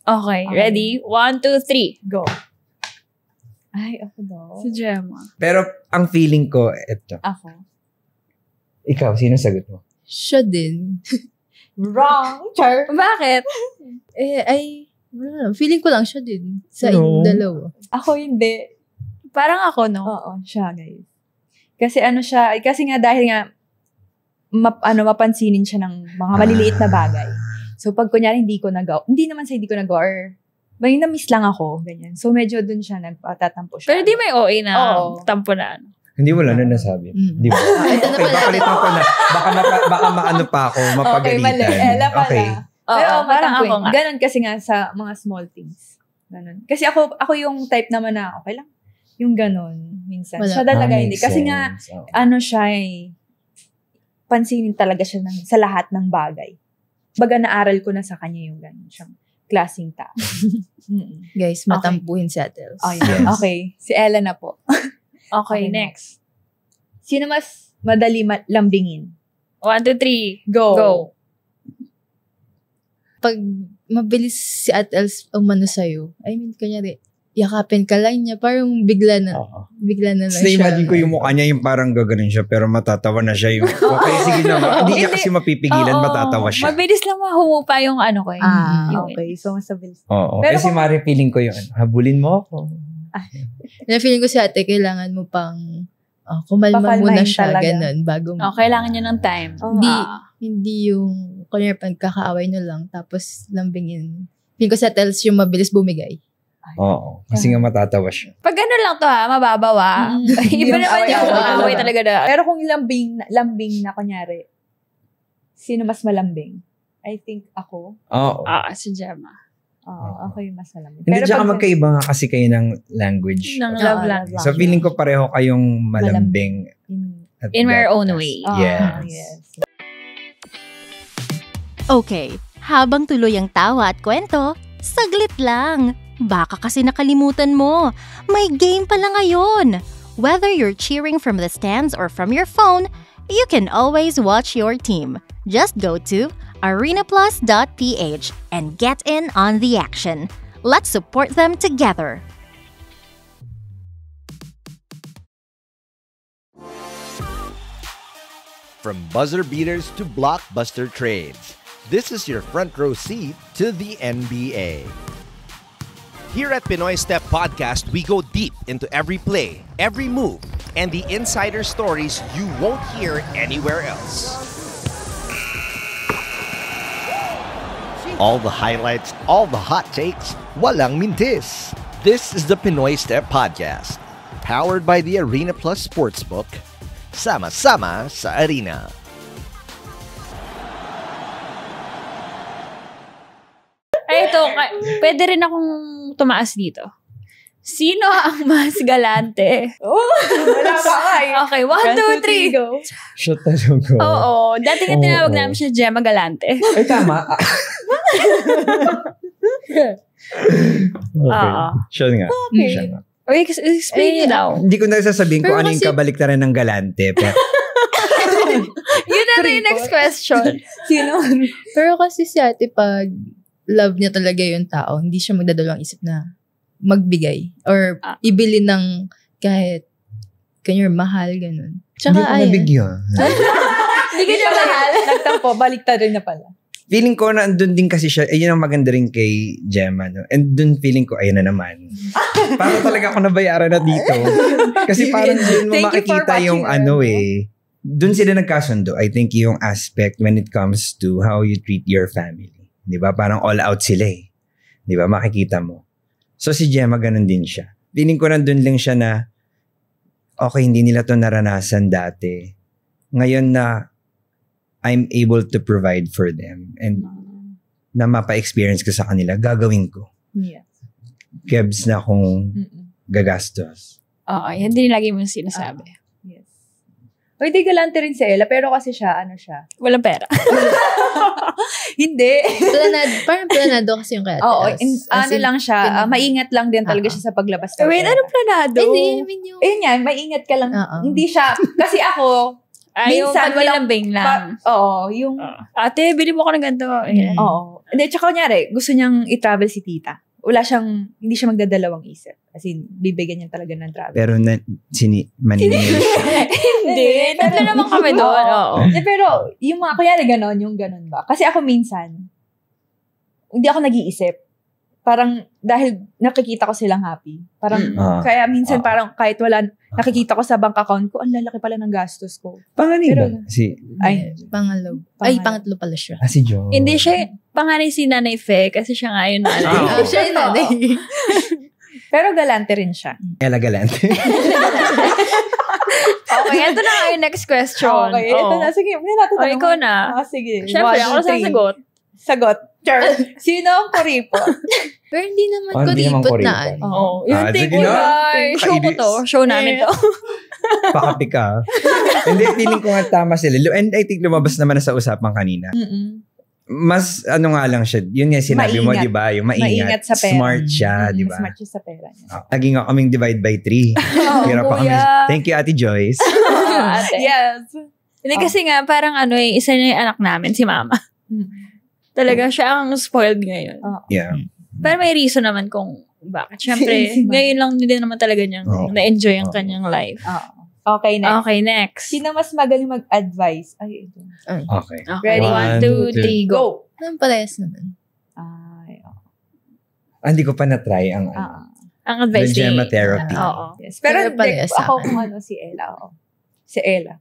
Okay. Ready? 1, 2, 3. Go. Ay, ako daw. Si Gemma. Pero ang feeling ko, eto. Ako. Ikaw, sino sagot mo? Siya din. Wrong. Char. Bakit? Feeling ko lang siya din. Sa dalawa. Ako hindi. Parang ako, no? Oo, siya, guys. Kasi kasi nga dahil nga, mapansinin siya ng mga maliliit na bagay. So, pag kunyari hindi naman sa hindi ko nagawa, or may na-miss lang ako, ganyan. So, medyo dun siya nagtatampo siya. Pero di may OA na tampo na Hindi, wala na nasabi. Di ba? Okay, papalitan ko na. Baka maano pa ako, mapagalitan. Okay, mali. Ella pala. Okay. Pero parang ako nga. Ganon kasi nga sa mga small things. Ganon. Kasi ako yung type naman na, okay lang. Yung ganon, minsan. Wala. Siya talaga hindi. Kasi nga, siya pansinin talaga siya sa lahat ng bagay. Baga naaral ko na sa kanya yung ganon. Siyang klaseng tao. Guys, matampuhin si Atels. Okay. Si Ella na po. Okay, next. Sino mas madali lambingin? 1, 2, 3. Go. pag mabilis si Ate Els umano sa'yo, I mean, kanyari, yakapin ka lang niya, parang bigla na lang siya. Imagine ko yung mukha niya, yung parang gaganin siya, pero matatawa na siya yung, okay, sige na, hindi niya kasi mapipigilan, matatawa siya. Mabilis lang mahumupa yung ano ko. Okay. So, mas mabilis. Oo. Kasi Mari, feeling ko yun, habulin mo ako. Na-feeling ko si ate, kailangan mo pang kumalma muna siya, ganun, bago mo. Kailangan niya ng time. Hindi yung, kunyari, pagkakaaway nyo lang, tapos lambingin. Feeling ko si Ate Els yung mabilis bumigay. Oo. Kasi nga matatawa siya. Pag ano lang to mababaw Iba naman yung away talaga na. Pero kung lambing na kunyari, sino mas malambing? I think ako. Oo. Si Gemma. Ako yung mas malambing. Hindi, tsaka magkaiba nga kasi kayo ng language. Ng love language. So feeling ko pareho kayong malambing. In our own way. Yes. Okay, habang tuloy ang tawa at kwento, saglit lang. Baka kasi nakalimutan mo. May game pala ngayon. Whether you're cheering from the stands or from your phone, you can always watch your team. Just go to arenaplus.ph and get in on the action. Let's support them together. From buzzer beaters to blockbuster trades, this is your front row seat to the NBA. Here at Pinoy Step Podcast, we go deep into every play, every move, and the insider stories you won't hear anywhere else. All the highlights, all the hot takes, walang mintis. This is the Pinoy Step Podcast, powered by the Arena Plus Sportsbook. Sama-sama sa arena. Ito, pwede rin akong tumaas dito. Sino ang mas galante? Wala pa Okay, 1, 2, 3, go. Siya talaga. Oo. Dati nga tinawag namin siya Gemma Galante. Ay, tama. Okay. Siya nga. Okay. Siya nga. Okay, explain niyo daw. Hindi ko na sasabihin kung ano yung kabaliktaran ng galante. Pero yun na rin next question. Sino? Pero kasi si ate, pag love niya talaga yung tao, hindi siya magdadalawang isip na magbigay or ibili ng kahit kanyang mahal, ganun. Tsaka, hindi ko nabigyan. Hindi ka niya mahal. Nagtampo, baliktad rin na pala. Feeling ko na andun din kasi siya, yun ang maganda rin kay Gemma, no? And dun feeling ko, ayun na naman. Parang talaga ako nabayaran na dito. Kasi parang dun mo makikita yung dun sila nagkasundo. I think yung aspect when it comes to how you treat your family. Di ba? Parang all out sila eh. Di ba? Makikita mo. So si Gemma, ganun din siya. Feeling ko nandun lang siya na, okay, hindi nila to naranasan dati. Ngayon na I'm able to provide for them and na mapa-experience ko sa kanila, gagawin ko. Yes. Kebs na kung gagastos. Oo, yan din lagi mong sinasabi. Yes. O, hindi galante rin si Ella, pero kasi siya, siya? Walang pera. Hindi. Parang planado kasi yung kaya. Oo, lang siya, maingat lang din talaga siya sa paglabas. Wait, anong planado? Hindi, ayun yan, maingat ka lang. Hindi siya, kasi ako, minsan walang lambing lang. Yung ate, bili mo ko ng ganito. Oo. Hindi, tsaka kunyari, gusto niyang i-travel si tita. Hindi siya magdadalawang isip. Kasi bibigyan niya talaga ng travel. Pero maniningil siya. Hindi. Tatlo naman kami doon. Oo. Pero yung mga, kunyari yung ganon ba? Kasi ako minsan, hindi ako nag-iisip. Parang dahil nakikita ko silang happy. Parang, kaya minsan parang kahit wala, nakikita ko sa bank account ko, ang lalaki pala ng gastos ko. Panganay ba? Pangatlo pala siya. Si Joe. Hindi siya, panganay si Nanay Fe, kasi siya nga yun siya yung nanay. Pero galante rin siya. Ella galante. Okay, ito na nga yung next question. Okay, ito na. Sige, may natin tanong. Ikaw na. Sige. Siyempre, ako na sasagot. Sagot. Sino ang kuripot? Pero hindi naman kuripot na. Yung take mo show ko to. Show namin to. Pakapi ka. Hindi, feeling ko nga tama sila. And I think lumabas naman na sa usapan kanina. Mas, nga lang siya. Yun nga sinabi mo, di ba? Yung maingat sa pera. Smart siya, di ba? Smart siya sa pera niya. Lagi nga kaming divide by 3. Hirap pa kami. Thank you, Ate Joyce. Ate. Yes. Hindi kasi nga, parang isa niya yung anak namin, si Mama. Talaga, siya ang spoiled ngayon. Yeah. Pero may reason naman kung bakit. Siyempre, ngayon lang din naman talaga niyang na-enjoy ang kanyang life. Okay, next. Okay, next. Sino mas magaling mag-advise? Ay, ito. Okay. Ready? 1, 2, 3, go. Anong parehas naman? Hindi ko pa na-try ang ang advice the Gemma therapy. Oo. Yes. Pero ako kung si Ella. Si Ella.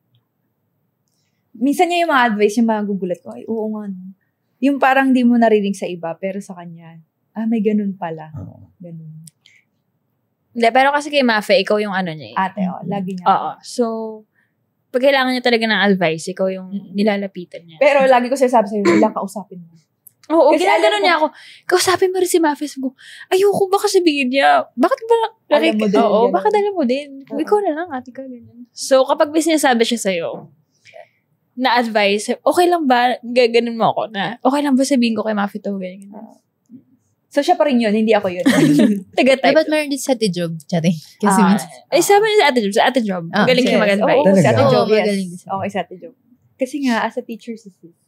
Minsan niya yung mga advice, yung mga gugulat ko, ay, oo nga. No. Yung parang di mo narinig sa iba, pero sa kanya, may ganun pala. Ganun. Hindi, pero kasi kay Mafe, ikaw yung niya eh. Ate, lagi niya. Oo. So, pag kailangan niya talaga ng advice, ikaw yung nilalapitan niya. Pero lagi ko sinasabi sa'yo, wala kausapin mo. Oo, ginagano niya ako. Kausapin mo rin si Mafe. Sabi ko, ayoko baka sabihin niya, bakit ba alam mo din? Oo, bakit alam mo din? Ikaw na lang, ate ka, ganyan. So, kapag may sinasabi siya sa'yo, na advice, okay lang ba, gaganon mo ako na, okay lang ba sabihin ko kay Mafe to, ganyan. So, siya pa rin yun, hindi ako yun. Taga-type. Dapat meron din sa Ate Job, Charing. Kasi sabi niya sa Ate Job. Galing niya mag-advise. Oo, sa Ate Job, magaling yes. Okay, sa Ate Job. Kasi nga, as a teacher,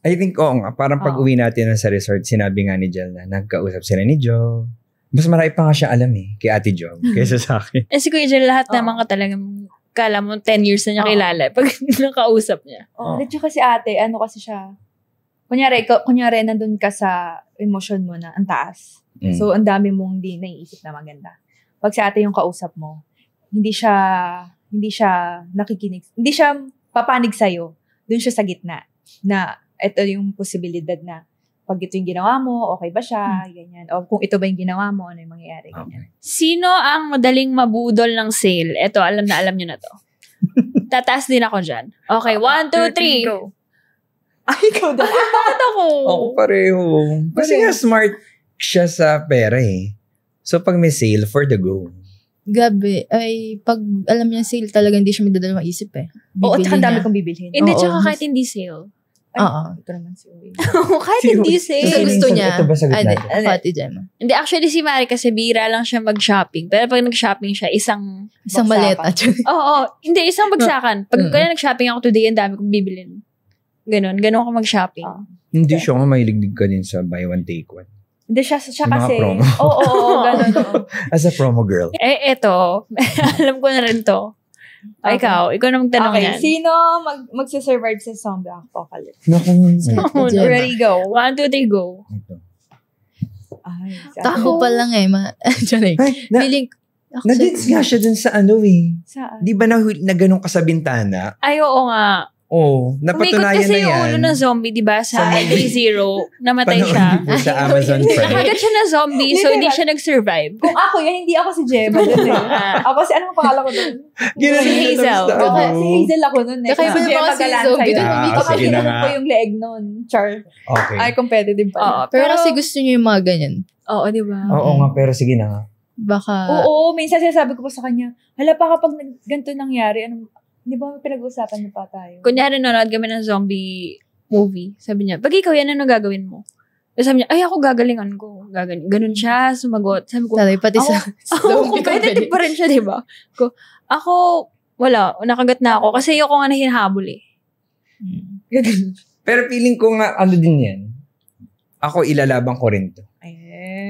I think, nga, parang pag-uwi natin sa resort, sinabi nga ni Jel na nagkausap sila ni Joe. Mas marami pa nga siya alam kay Ate Job, kaysa sa akin. Si Kuya Jel, lahat naman ka talagang, kala mo 10 years na niya kilala pag nakausap niya. Dito kasi ate, kasi siya, kunyari, nandun ka sa emosyon mo na ang taas. So, ang dami mong hindi naiisip na maganda. Pag si ate yung kausap mo, hindi siya nakikinig, hindi siya papanig sa'yo. Doon siya sa gitna na ito yung posibilidad na pag ito yung ginawa mo, okay ba siya, ganyan. O kung ito ba yung ginawa mo, ano yung mangyayari, ganyan. Sino ang madaling mabudol ng sale? Ito, alam niyo na to. Tataas din ako dyan. Okay, 1, 2, 3. Go. Ay, ikaw daw. Bakit ako? Ako pareho. Kasi nga smart siya sa pera So, pag may sale, for the go. Gabi, pag alam niya sale talaga, hindi siya magdadalawang isip Oo, tsaka dami kong bibilhin. Hindi, tsaka kahit hindi sale. Ito naman si Uwe. Kahit hindi sale. Sa gusto niya. Ito ba sagot natin? Ate Gemma. Hindi, actually si Mari kasi bira lang siya mag-shopping. Pero pag nag-shopping siya, isang maleta. Oo, hindi, isang bagsakan. Pag kaya nag-shopping ako today, ang dami kong bibilhin. Ganon ako mag-shopping. Hindi siya nga mahilig ka din sa buy one, take one. Hindi siya kasi. Promo. Oo, gano'n. As a promo girl. Eto, alam ko na rin to. Okay. Ikaw na magtanong yan. Sino magsisurvive sa zombie apocalypse? Naku. Ready, go. 1, 2, 3, go. Tako pa lang Charing. Feeling, na-dits nga siya dun sa Saan? Di ba na ganun ka sa bintana? Ay, oo nga. Napatunayan na yan. Umikot kasi yung ulo ng zombie, di ba? Sa Day Zero, namatay siya. Sa Amazon Prime. Nakagat siya na zombie, so hindi siya nag-survive. Kung ako yan, hindi ako si Gemma dun Ako si, anong pangalan ko dun? Si Hazel. Si Hazel ako dun Kakaiba yung mga si zombie. Baka kinanong ko yung leeg nun. Char. Okay. Ay, competitive pa. Pero kasi gusto niyo yung mga ganyan. Oo, di ba? Oo nga, pero sige na nga. Baka... Oo, minsan sinasabi ko pa sa kanya, hala pa kapag ganito nangyari, di ba pinag-uusapan niyo pa tayo? Kunyari, nanonood kami ng zombie movie. Sabi niya, pag ikaw yan, ano gagawin mo? Sabi niya, ay ako gagalingan ko. Ganun siya, sumagot. Sabi ko, pati sa zombie competitive pa rin siya, di ba? Ako, wala, nakagat na ako. Kasi ako nga nahihabol Pero feeling ko nga, din yan. Ako, ilalaban ko rin to.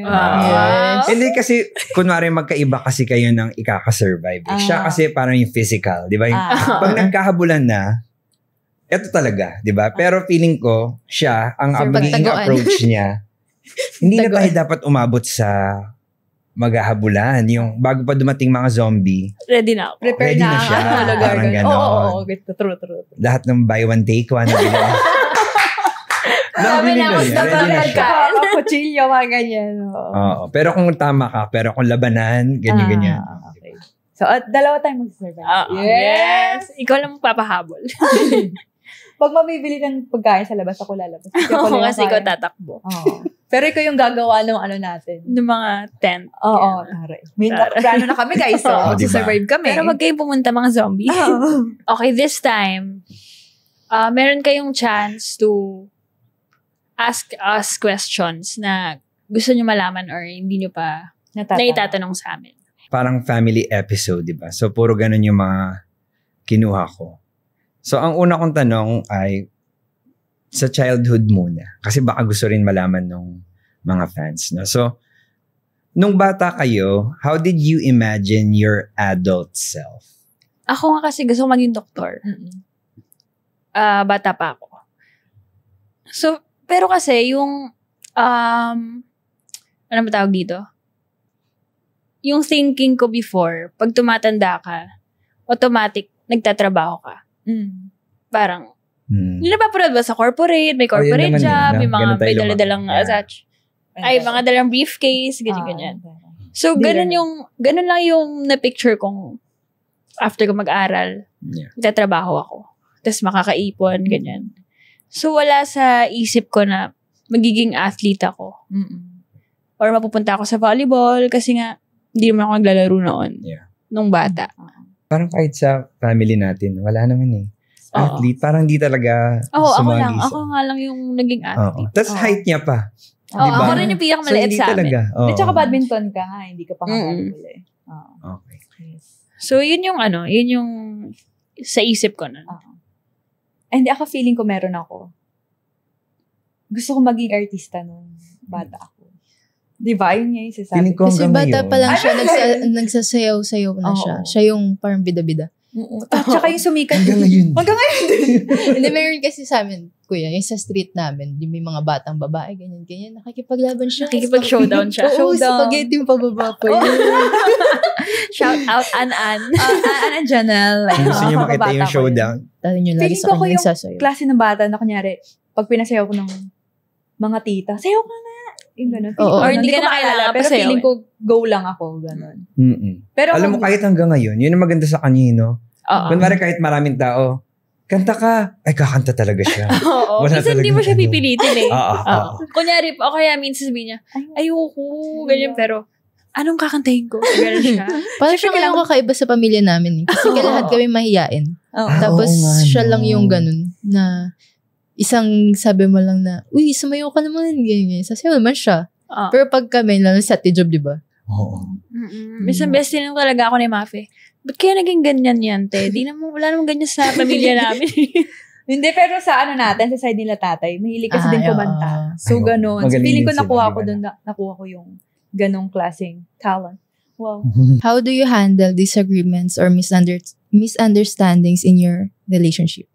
Yes. Hindi kasi, kunwari magkaiba kasi kayo ng ikakasurvive. Siya kasi parang yung physical, di ba? Pag nagkahabulan na, eto talaga, di ba? Pero feeling ko, siya, ang magiging approach niya, hindi na tayo dapat umabot sa maghahabulan. Yung bago pa dumating mga zombie, ready na ako. Ready na siya. Parang gano'n. Oo, true. Lahat ng buy one, take one. Sabi na ako sa pagkakaan. Kuchilyo, mga ganyan. Oo. Pero kung tama ka, pero kung labanan, ganyan-ganyan. Okay. So, dalawa tayong mag-survive. Yes! Ikaw lang magpapahabol. Pag mamibili ng pagkain sa labas, ako lalabas. Oo, kasi ikaw tatakbo. Pero ikaw yung gagawa ng natin. Ng mga tent. Oo, taray. May plano na kami, guys. So, survive kami. Pero wag kayong pumunta mga zombie. Okay, this time, meron kayong chance to ask us questions na gusto nyo malaman or hindi nyo pa naitatanong sa amin. Parang family episode, di ba? So, puro ganun yung mga kinuha ko. So, ang una kong tanong ay, sa childhood muna. Kasi baka gusto rin malaman ng mga fans. No? So, nung bata kayo, how did you imagine your adult self? Ako nga kasi gusto ko maging doktor. Bata pa ako. So, pero kasi yung, ano ba tawag dito? Yung thinking ko before, pag tumatanda ka, automatic, nagtatrabaho ka. Parang, hindi na ba sa corporate, may corporate job, may mga may dala-dalang such. Ay, mga dalang briefcase, ganyan. So, ganun lang yung na-picture kong after ko mag-aral, nagtatrabaho ako. Tapos makakaipon, ganyan. So, wala sa isip ko na magiging athlete ako. Or mapupunta ako sa volleyball kasi nga, hindi naman ako naglalaro noon. Nung bata. Parang kahit sa family natin, wala naman eh. Athlete, parang di talaga sumagi. Ako nga lang yung naging athlete. Tapos height niya pa. Diba? Ako rin yung pinakamaliit sa amin. At saka badminton ka nga, hindi ka pa volleyball eh. Okay. So, yun yung sa isip ko na. Hindi, ako feeling ko meron ako. Gusto ko maging artista nung bata ako. Diba? Yun yung sasabi. Kasi bata pa lang siya, nagsasayaw-sayaw na siya. Siya yung parang bida-bida. At saka yung sumikat. Hanggang ngayon. Hindi, meron kasi sa amin, kuya, yung sa street namin, may mga batang babae, ganyan. Nakikipaglaban siya. Nakikipag-showdown siya. Oo, spaghetti yung pababa pa yun. Shout out, An-An. An Janelle. Gusto niyo makita yung showdown? Dali niyo lagi sa kanya nagsasayaw. Klase ng bata na kunyari, pag pinasayaw ko ng mga tita, sayaw ka na. Yung ganun. Or hindi ka na kailangan pero feeling ko, go lang ako. Ganun. Pero alam mo, kahit hanggang ngayon, yun ang maganda sa kanya, no? Kunwari kahit maraming tao, kanta ka, ay kakanta talaga siya. Oo. Kasi hindi mo siya pipilitin eh. Kunyari, o kaya minsan sabihin niya, ayoko, ganyan, pero anong kakantahin ko? Ganun siya. Parang siya kailangan kakaiba sa pamilya namin. Kasi lahat kami mahiyain. Tapos siya lang yung ganun na isang sabi mo lang na, uy, sumayo ka naman. Ganyan. Sasayaw naman siya. Pero pag kami, lalo sa ati job, di ba? Minsan best din talaga ako ni Mafe. Ba't kaya naging ganyan yan, te? Wala naman ganyan sa pamilya namin. Hindi, pero sa natin, sa side nila tatay, mahilig kasi din kumanta. So, ganun. So, feeling ko nakuha ko yung ganong klaseng talent. Wow. How do you handle disagreements or misunderstandings in your relationship?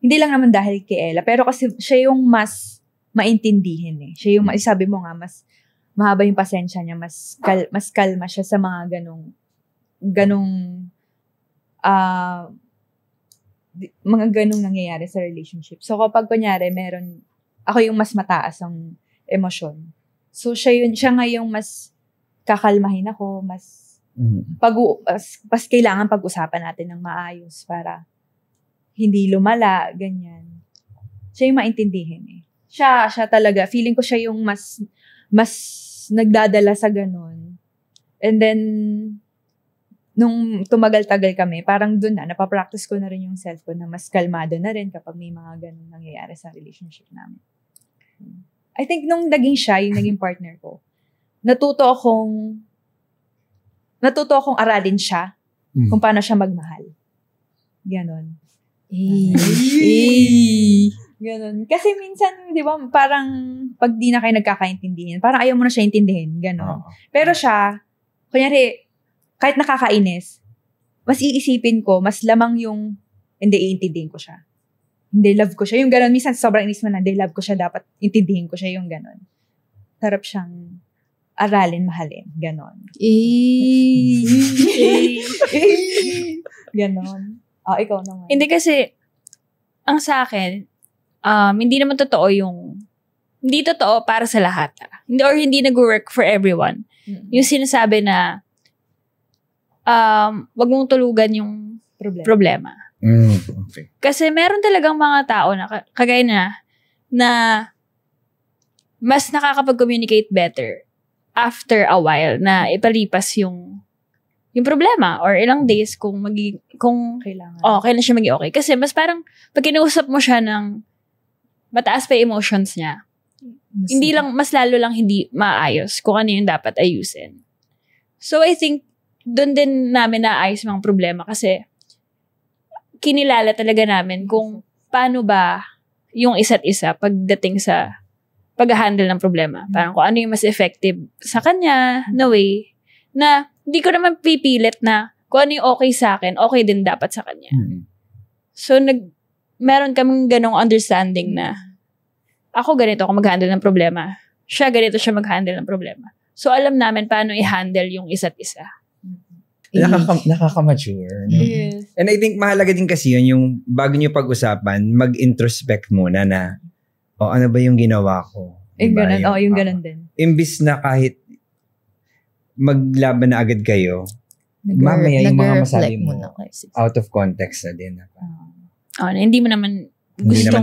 Hindi lang naman dahil kay Ella, pero kasi siya yung mas maintindihin eh. Siya yung, sabi mo nga, mas mahaba yung pasensya niya, mas kalma siya sa mga mga ganong nangyayari sa relationship. So, kapag kunyari, ako yung mas mataas ang emosyon. So, siya nga yung mas kakalmahin ako, mas kailangan pag-usapan natin ng maayos para hindi lumala, ganyan. Siya yung maintindihin eh. Siya talaga, feeling ko siya yung mas nagdadala sa ganon. And then, nung tumagal-tagal kami, parang dun napapractice ko na rin yung self ko na mas kalmado na rin kapag may mga ganun nangyayari sa relationship namin. I think nung naging siya, yung naging partner ko, natuto akong aralin siya kung paano siya magmahal. Ganon. Ganon. Kasi minsan, di ba, parang pag di na kayo nagkakaintindihan, parang ayaw mo na siya intindihin. Ganon. Pero siya, kunyari, kahit nakakainis, mas iisipin ko, mas lamang yung, hindi, iintindihin ko siya. Hindi, love ko siya. Yung ganon, minsan sobrang inis mo na, hindi, love ko siya, dapat intindihin ko siya yung ganon. Sarap siyang aralin, mahalin. Ganon. Ganon. Ikaw naman. Hindi kasi, ang sa akin, hindi naman totoo hindi totoo para sa lahat. Hindi nag-work for everyone. Yung sinasabi na, wag mong tulugan yung problema. Okay. Kasi meron talagang mga tao na kagaya na mas nakakapag-communicate better after a while na ipalipas yung problema or ilang days kung kailan siya maging okay. Kasi mas parang pag kinausap mo siya ng mataas pa emotions niya, mas lalo lang hindi maayos kung ano yung dapat ayusin. So I think doon din namin naayos mga problema kasi kinilala talaga namin kung paano ba yung isa't isa pagdating sa pag-handle ng problema. Parang kung ano yung mas effective sa kanya na way na hindi ko naman pipilit na kung ano yung okay sa akin, okay din dapat sa kanya. So, meron kaming ganong understanding na ako ganito ako mag-handle ng problema. Siya ganito siya mag-handle ng problema. So, alam namin paano i-handle yung isa't isa. Nakaka-mature. No? Yes. And I think mahalaga din kasi yun, yung bago nyo pag-usapan, mag-introspect muna na, ano ba yung ginawa ko? Diba? Yung ganun din. Imbis na kahit maglaban na agad kayo, mamaya yung mga masabi mo, out of context na din. Na hindi mo naman gusto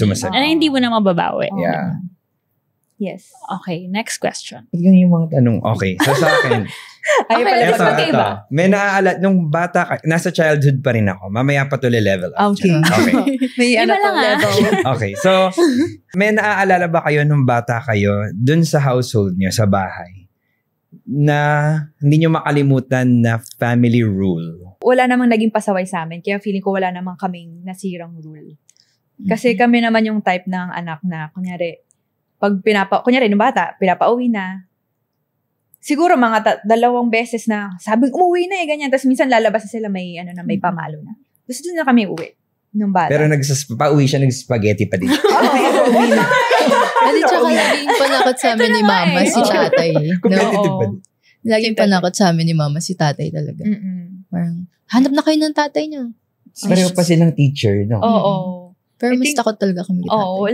masabi. Hindi mo na mababawi. Yeah. Yes. Okay, next question. Yung mga tanong, okay. So sa akin, ito. May naaalala, nung bata ka, nasa childhood pa rin ako. Mamaya pa to level up. Okay. May level. Okay, so, may naaalala ba kayo nung bata kayo, dun sa household nyo, sa bahay, na hindi nyo makalimutan na family rule? Wala namang naging pasaway sa amin, kaya feeling ko wala namang kaming nasirang rule. Kasi kami naman yung type ng anak na, kunyari nung bata, pinapauwi na, siguro mga 2 beses na sabing umuwi na ganyan. Tapos minsan lalabas na sila may pamalo na. Tapos doon na kami uwi nung bata. Pero pauwi siya, nag-spaghetti pa din. Uwi na. Hindi, tsaka laging panakot sa amin ni mama si tatay. Competitive pa din. Laging panakot sa amin ni mama si tatay talaga. Parang, hanap na kayo ng tatay niya. Pareho pa silang teacher, no? Oo. Pero mas takot talaga kami ni tatay. Oo,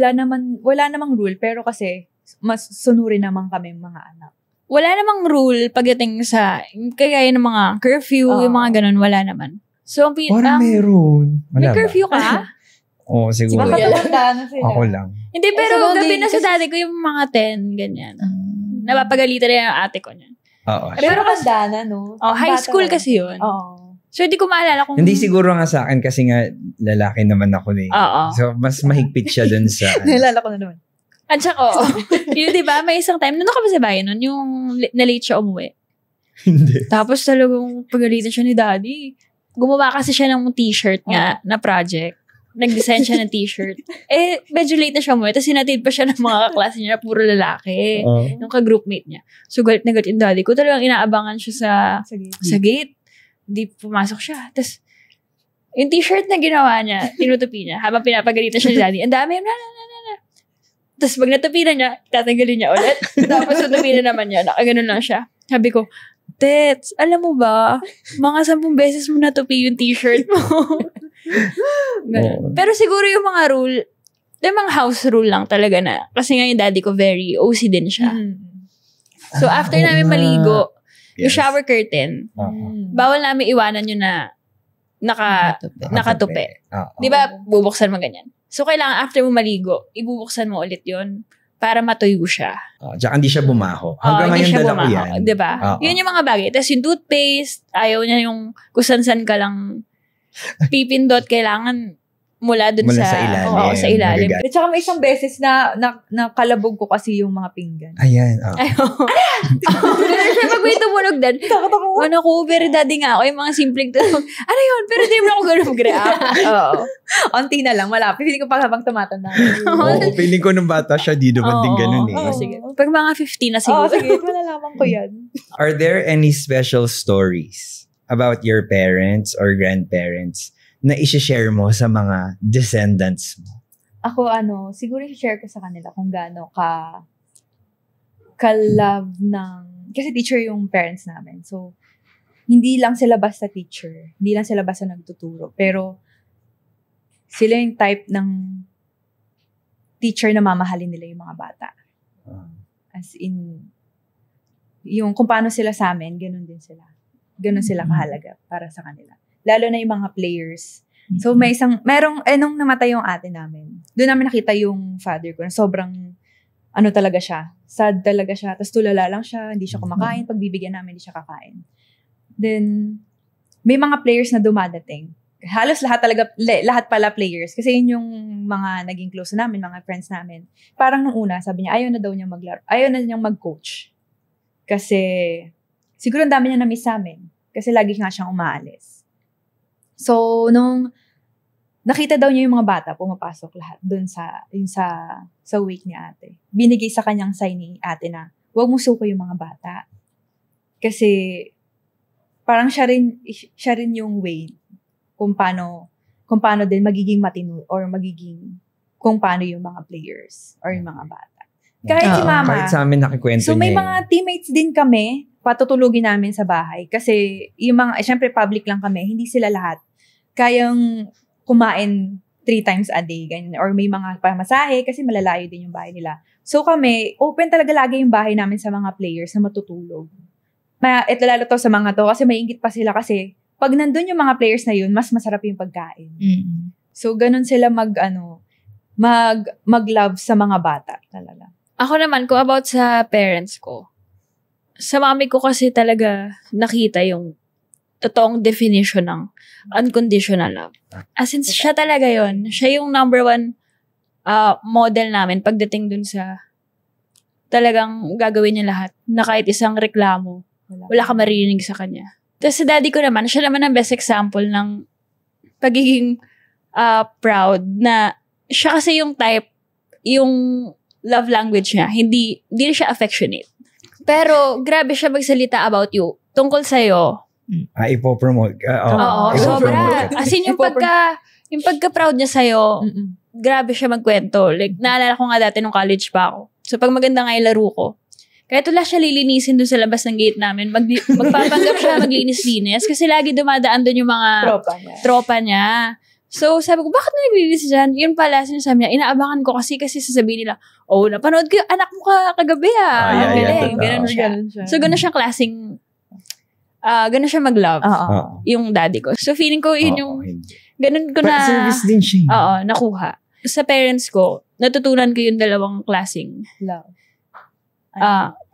wala namang rule. Pero kasi, mas sunurin naman kami mga anak. Wala namang rule pagdating sa, kagaya ng mga curfew, yung mga ganun, wala naman. So, parang meron. May curfew ka? Oo, siguro. Ako lang. Hindi, pero gabi na sa dati ko yung mga 10, ganyan. Napapagalitan na yung ate ko niyan. Oo. Pero kasdana, no? High school kasi yun. Oo. So, hindi ko maalala kung... Hindi siguro nga sa akin kasi nga lalaki naman ako eh. Oo. So, mas mahigpit siya dun sa... Nalala ko na naman. At saka, yun diba, may isang time, nandun ka ba sa bayan nun, yung na-late siya umuwi. Hindi. Tapos talagang pagalitan siya ni daddy. Gumawa kasi siya ng t-shirt nga na project. Nag-design siya ng t-shirt. Medyo late na siya umuwi. Tapos sinatid pa siya ng mga kaklase niya na puro lalaki. Yung ka-groupmate niya. So, galit na galit yung daddy ko. Talagang inaabangan siya sa gate. Hindi pumasok siya. Tapos, yung t-shirt na ginawa niya, tinutupi niya. Habang pinapagalitan siya ni daddy, ang dami, Tapos pag natupi na niya, tatanggalin niya ulit. Tapos natupi na naman niya, nakaganon lang siya. Sabi ko, Tets, alam mo ba, mga 10 beses mo natupi yung t-shirt mo. Pero siguro yung mga rule, yung mga house rule lang talaga na, kasi nga yung daddy ko very OC din siya. So after namin maligo, yung shower curtain, bawal namin iwanan yun na nakatupi. Di ba, bubuksan mo ganyan? So, kailangan after mo maligo, ibubuksan mo ulit yun para matuyo siya. Tsaka hindi siya bumaho. Hanggang ngayon dala ko yan. Diba? Yun yung mga bagay. Tapos yung toothpaste, ayaw niya yung kusan-san ka lang pipindot, kailangan mula dun sa ilalim. Oo, sa ilalim. At saka may isang beses na nakalabog ko kasi yung mga pinggan. Ayan. Siya pag may tumunog din. Ano ko, very daddy nga ako. Yung mga simpleng tanong. Ano yun? Pero di mo ako ganun mag-react. Oo. Unti na lang, malapit. Feeling ko pa habang tumatanda. Feeling ko nung bata siya, di naman din ganun eh. Sige. Pag mga 15 na siguro. Sige, malalaman ko yan. Are there any special stories about your parents or grandparents na i-share mo sa mga descendants mo? Ako, siguro i-share ko sa kanila kung gaano ka-love ng, kasi teacher yung parents namin. So, hindi lang sila basta teacher. Hindi lang sila basta nagtuturo. Pero, sila yung type ng teacher na mamahalin nila yung mga bata. As in, yung kung paano sila sa amin, ganun din sila. Ganun sila kahalaga para sa kanila. Lalo na yung mga players. So, nung namatay yung ate namin, doon namin nakita yung father ko na sobrang, talaga siya. Sad talaga siya. Tapos tulala lang siya, hindi siya kumakain. Pag bibigyan namin, hindi siya kakain. Then, may mga players na dumadating. Halos lahat pala players. Kasi yun yung mga naging close namin, mga friends namin. Parang nung una, sabi niya, ayaw na daw niyang maglaro. Ayaw na niyang mag-coach. Kasi, siguro ang dami niya na-miss sa amin. Kasi lagi nga siyang umaalis. So, nung nakita daw niya yung mga bata, pumapasok lahat doon sa wake ni ate. Binigay sa kanyang sign ni ate na, huwag mo suko yung mga bata. Kasi, parang siya rin yung way kung paano din magiging matino or magiging kung paano yung mga players or yung mga bata. Kahit si mama. Kahit sa amin nakikwento niya. So, may niya mga teammates din kami, patutulugin namin sa bahay. Kasi, yung mga, syempre public lang kami, hindi sila lahat kayang kumain 3 times a day, ganyan. Or may mga pamasahe kasi malalayo din yung bahay nila. So kami, open talaga lagi yung bahay namin sa mga players na matutulog. Ito lalo to sa mga to kasi maiinggit pa sila kasi pag nandun yung mga players na yun, mas masarap yung pagkain. Mm-hmm. So ganun sila mag-love sa mga bata talaga. Ako naman, kung about sa parents ko, sa mami ko kasi talaga nakita yung totoong definition ng unconditional love. As in, siya talaga yon. Siya yung number 1 model namin pagdating dun sa talagang gagawin niya lahat na kahit isang reklamo, wala ka maririnig sa kanya. Tapos sa daddy ko naman, siya naman ang best example ng pagiging proud na siya kasi yung type, yung love language niya, hindi siya affectionate. Pero grabe siya magsalita about you, tungkol sa'yo. Ipopromote. Oo, sobra. As in, yung pagka-proud niya sa'yo, grabe siya magkwento. Like, naalala ko nga dati nung college pa ako. So, pag maganda nga yung laro ko, kahit wala siya lilinisin doon sa labas ng gate namin, magpapanggap siya maglinis-linis kasi lagi dumadaan doon yung mga tropa niya. So, sabi ko, bakit na naglilinis dyan? Yun pala, sinasabi niya, inaabangan ko kasi sasabihin nila, napanood ko yung anak mo kagabi Galing. Ganun siya. So, ganun siyang klaseng ganun siya mag-love. Yung daddy ko. So, feeling ko yun yung ganun ko na service din siya. Oo, nakuha. Sa parents ko, natutunan ko yung dalawang klaseng love.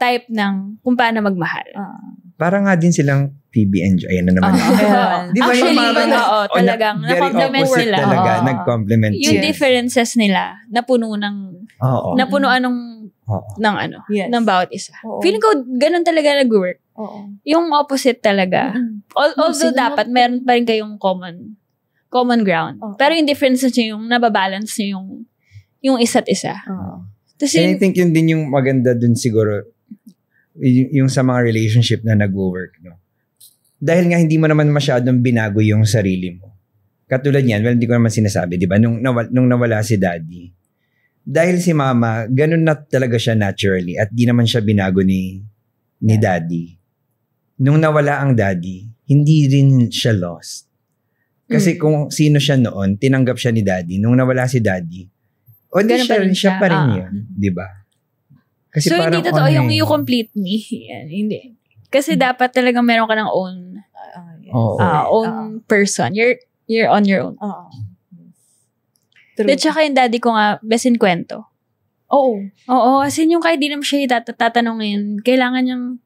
Type ng kung paano magmahal. Parang nga din silang PB&J. Ayan na naman. Di ba actually, talagang na-compliment sila. Talaga, nag-compliment yung differences nila, napunuan ng bawat isa. Feeling ko, ganun talaga nag-work. Yung opposite talaga. Although dapat, meron pa rin kayong common ground. Pero yung difference nyo yung nababalance nyo yung isa't isa. And I think yun din yung maganda dun siguro, yung sa mga relationship na nag-work, no? Dahil nga hindi mo naman masyadong binago yung sarili mo. Katulad yan, hindi ko naman sinasabi, di ba? Nung nawala si daddy, dahil si mama, ganun na talaga siya naturally at di naman siya binago ni daddy. Nung nawala ang daddy, hindi rin siya lost. Kasi kung sino siya noon, tinanggap siya ni daddy. Nung nawala si daddy, siya pa rin yun. Di ba? Kasi so, hindi totoo yung you complete me. Yan, hindi. Kasi dapat talagang meron ka ng own person. You're on your own. At saka yung daddy ko nga, best in kwento. Oo, as in yung kahit di naman siya tatanungin, kailangan niyang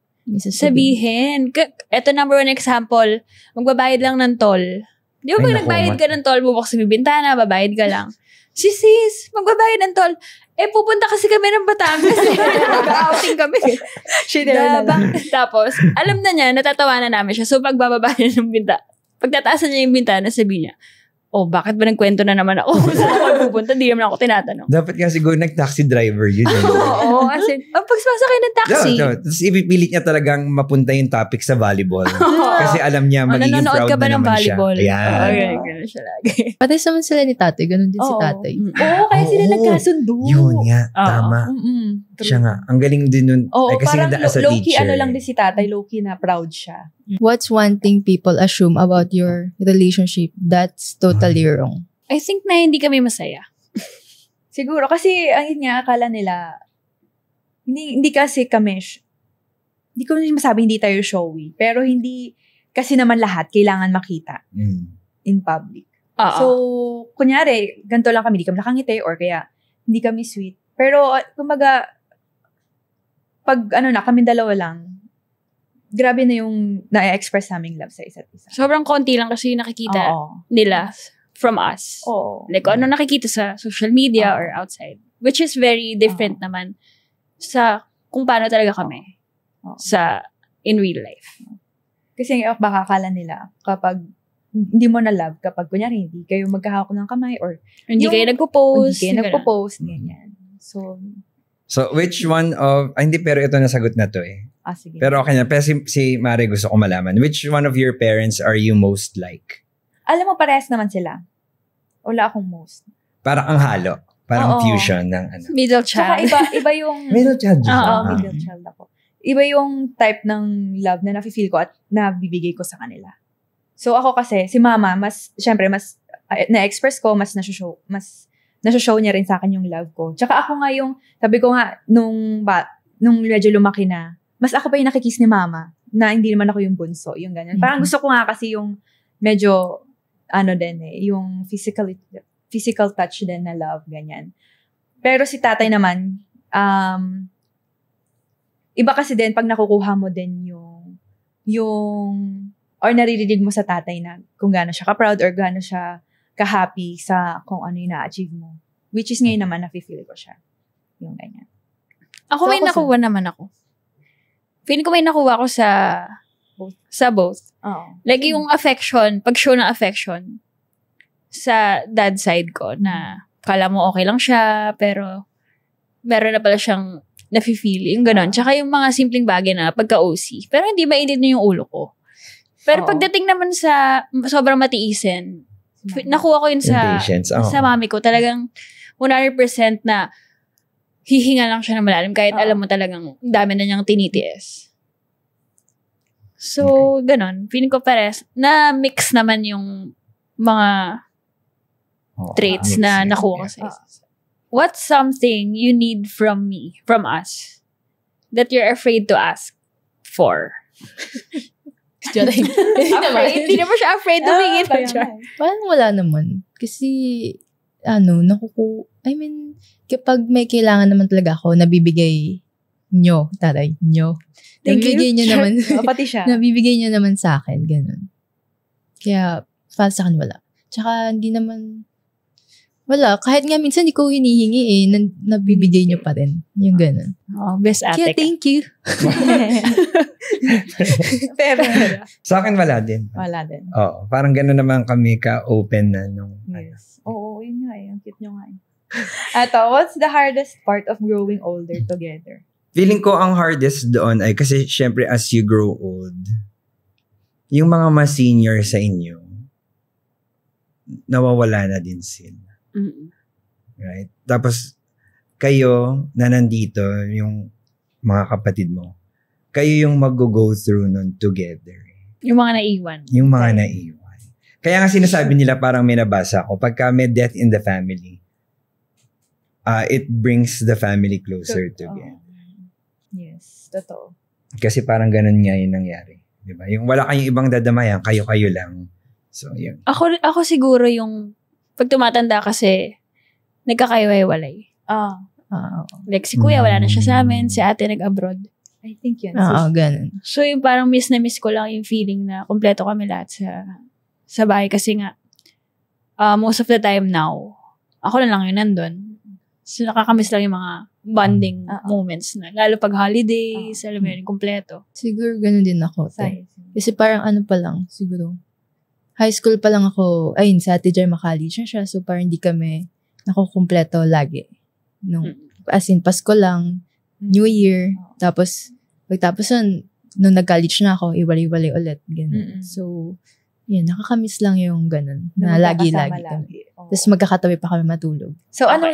sabihin. Ito number 1 example, magbabayad lang ng toll. Di ba pag nagbayad ka ng toll, bubuksan yung bintana, babayad ka lang. Sis, magbabayad ng toll. Pupunta kasi kami ng Batangas. Mag-outing kami. Tapos, alam na niya, natatawanan namin siya. So, pagbababa niya ng pagtataasan niya yung bintana, sabi niya, bakit ba nagkwento na naman ako? Kung saan ako pupunta, di naman ako tinatanong. Dapat nga siguro nag-taxi driver yun. Oo, as in, pagpasakay ng taxi. Tapos ipipilit niya talagang mapunta yung topic sa volleyball. Kasi alam niya, magiging proud ka ba na ng naman volleyball? siya. Ayan. Ganun siya lagi. Patay naman sila ni tatay. Ganun din si tatay. Kaya sila nagkasundo. Yun nga, tama. Siya nga, ang galing din nun. Kasi parang as a low-key teacher. lang din si tatay, low-key na proud siya. What's one thing people assume about your relationship that's totally wrong? I think na hindi kami masaya. Siguro, kasi ang yun nga, akala nila, hindi kasi kami, hindi ko masabi hindi tayo showy, pero hindi, kasi naman lahat kailangan makita in public. So, kunyari, ganito lang kami, hindi kami nakangiti, or kaya, hindi kami sweet. Pero, kumbaga, pag kami dalawa lang, grabe na yung na-express naming love sa isa't isa. Sobrang konti lang kasi nakikita nila from us. Like, ano nakikita sa social media or outside. Which is very different naman sa kung paano talaga kami in real life. Kasi baka akala nila kapag hindi mo na love kapag kunyari hindi kayo magkahawak ng kamay or hindi kayo nagpo-post. Hindi kayo nagpo-post, ganyan. So, which one of, hindi, pero ito nasagot na to eh. Sige. Pero okay na. Pero si Mare gusto ko malaman. Which one of your parents are you most like? Alam mo, parehas naman sila. Wala akong most. Parang ang halo. Parang fusion ng ano. Middle child. Tsaka iba yung... Middle child. Middle child ako. Iba yung type ng love na nafe-feel ko at nabibigay ko sa kanila. So ako kasi, si mama, syempre, na-express ko, mas nasho-show niya rin sa akin yung love ko. Tsaka ako nga yung, sabi ko nga, nung medyo lumaki na, mas ako pa yung nakikiss ni mama, na hindi naman ako yung bunso, yung ganyan. Parang gusto ko nga kasi yung medyo, yung physical touch din na love, ganyan. Pero si tatay naman, iba kasi din pag nakukuha mo din yung or naririnig mo sa tatay na kung gaano siya ka-proud or gaano siya ka-happy sa kung ano yung na-achieve mo. Which is ngayon naman, nafe-feel ko siya. Yung ganyan. Ako may nakuha naman ako. Feeling ko may nakuha ko sa both. Oo. Like yung affection, pag-show ng affection sa dad side ko na kala mo okay lang siya, pero meron na pala siyang nafe-feel, yung gano'n. Tsaka yung mga simpleng bagay na pagka-OC. Pero hindi mainit na yung ulo ko. Pero pagdating naman sa sobrang matiisin, nakuha ko yun sa mami ko. Talagang 100% na hihinga lang siya ng malalim kahit alam mo talagang dami na niyang tinitiis. So, gano'n. Feeling ko pares na mix naman yung mga traits na nakuha ko sa isa. What's something you need from me, from us, that you're afraid to ask for? Hindi naman siya afraid to humingi ng charge. Parang wala naman. Kasi, kapag may kailangan naman talaga ako, nabibigay nyo, taray, nyo. Nabibigay nyo naman. Pati siya. Nabibigay nyo naman sa akin, ganun. Kaya, para sa akin wala. Tsaka, hindi naman, wala. Kahit nga minsan hindi ko hinihingi nabibigay nyo pa rin. Yung ganun. Best ate. Kaya thank you. Pero, sa akin wala din. Wala din. Oo. Parang gano'n naman kami ka-open na nung yes. Oo, yun nga eh. Ang cute nyo nga eh. What's the hardest part of growing older together? Feeling ko ang hardest doon ay kasi syempre as you grow old, yung mga mas senior sa inyo, nawawala na din sila. Mm-mm. Right? Tapos, kayo na nandito, yung mga kapatid mo, kayo yung mag-go through nun together. Yung mga naiwan. Yung mga naiwan. Kaya nga sinasabi nila, parang may nabasa ko, pagka may death in the family, it brings the family closer together. Yes, totoo. Kasi parang ganun nga yung nangyari. Diba? Yung wala kayong ibang dadamayan, kayo-kayo lang. So, yun. Ako siguro yung pag tumatanda kasi, nagkakaiwalay. Like si kuya, wala na siya sa amin. Si ate nag-abroad. I think yun. Ganun. So, yung parang miss ko lang yung feeling na kompleto kami lahat sa bahay. Kasi nga, most of the time now, ako na lang yung nandun. So, nakakamiss lang yung mga bonding moments na. Lalo pag holidays, alam mo yun, kompleto. Siguro ganun din ako. Kasi parang pa lang, siguro. High school pa lang ako, sa Ate Jai college na siya, so parang hindi kami nakukumpleto lagi. As in, Pasko lang, New Year, tapos, pagtapos nung nag-college na ako, iwalay-walay ulit. Ganun. So, yun, nakakamiss lang yung ganun, na lagi-lagi kami. Tapos magkakatabi pa kami matulog. So, anong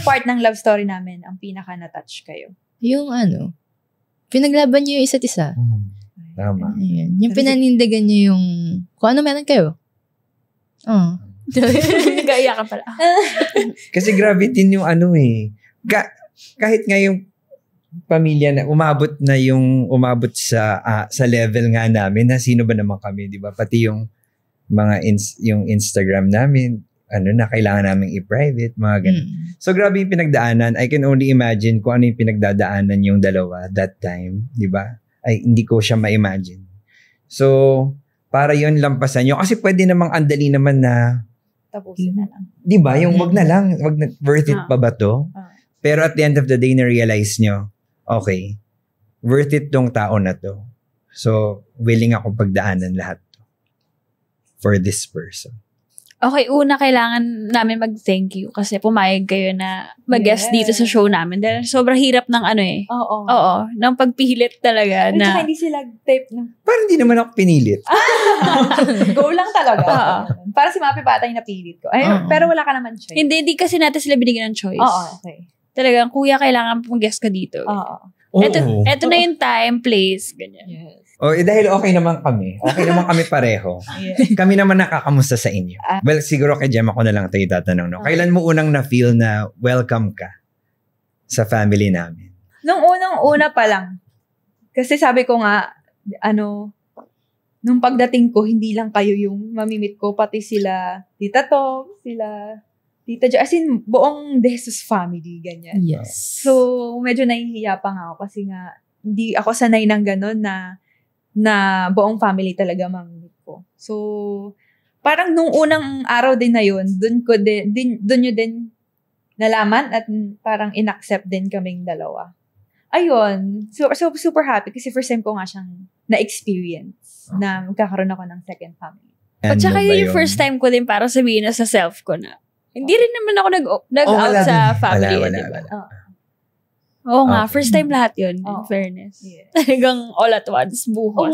part ng love story namin ang pinaka-na-touch kayo? Yung pinaglaban niyo yung isa't isa. Tama. Ayan. Yung pinanindigan niyo yung kung ano meron kayo. Gaya ka pala. Kasi grabe din yung kahit nga yung pamilya na umabot sa level nga namin na sino ba naman kami, di ba? Pati yung mga yung Instagram namin, na kailangan naming i-private, mga ganun. So grabe yung pinagdaanan. I can only imagine kung ano yung pinagdadaanan yung dalawa that time, di ba? Ay, hindi ko siya ma-imagine. So, para yun lampasan nyo. Kasi pwede namang andali naman na tapusin na lang. Di ba? Yung wag na lang. Worth it pa ba to? Pero at the end of the day, na-realize nyo, okay, worth it tong tao na to. So, willing ako pagdaanan lahat to. for this person? Okay, una kailangan namin mag-thank you kasi pumayag kayo na mag-guest dito sa show namin. Dahil sobrang hirap ng Oo, ng pagpilit talaga na. Tsaka hindi sila type ng... Parang hindi naman ako pinilit. Go lang talaga. Para si Mapi Patay napilit ko. Pero wala ka naman choice. Hindi kasi natin sila binigyan ng choice. Oo, okay. Talagang, kuya, kailangan mag-guest ka dito. Eto na yung time, place, ganyan. Yes. Dahil okay naman kami. Okay naman kami pareho. Kami naman nakakamusta sa inyo. Well, siguro kay Gemma ko na lang tayo tatanong. No? Kailan mo unang na-feel na welcome ka sa family namin? Nung unang-una pa lang. Kasi sabi ko nga, nung pagdating ko, hindi lang kayo yung mamimit ko, pati sila Tita Tom, sila Tita Jo, as in, buong De Jesus family, ganyan. Yes. So, medyo nahihiya pa nga ako kasi nga, hindi ako sanay ng gano'n na buong family talaga mamimit ko. So, parang nung unang araw din na yun, dun nyo din nalaman at parang in-accept din kaming dalawa. Ayun. So super happy kasi first time ko nga siyang na-experience na magkakaroon ako ng second family. At saka yung first time ko din para sabihin na sa self ko na hindi rin naman ako nag-out sa family. Wala. Oo nga, first time lahat yun, in fairness. Yeah. Talagang all at once, buhos.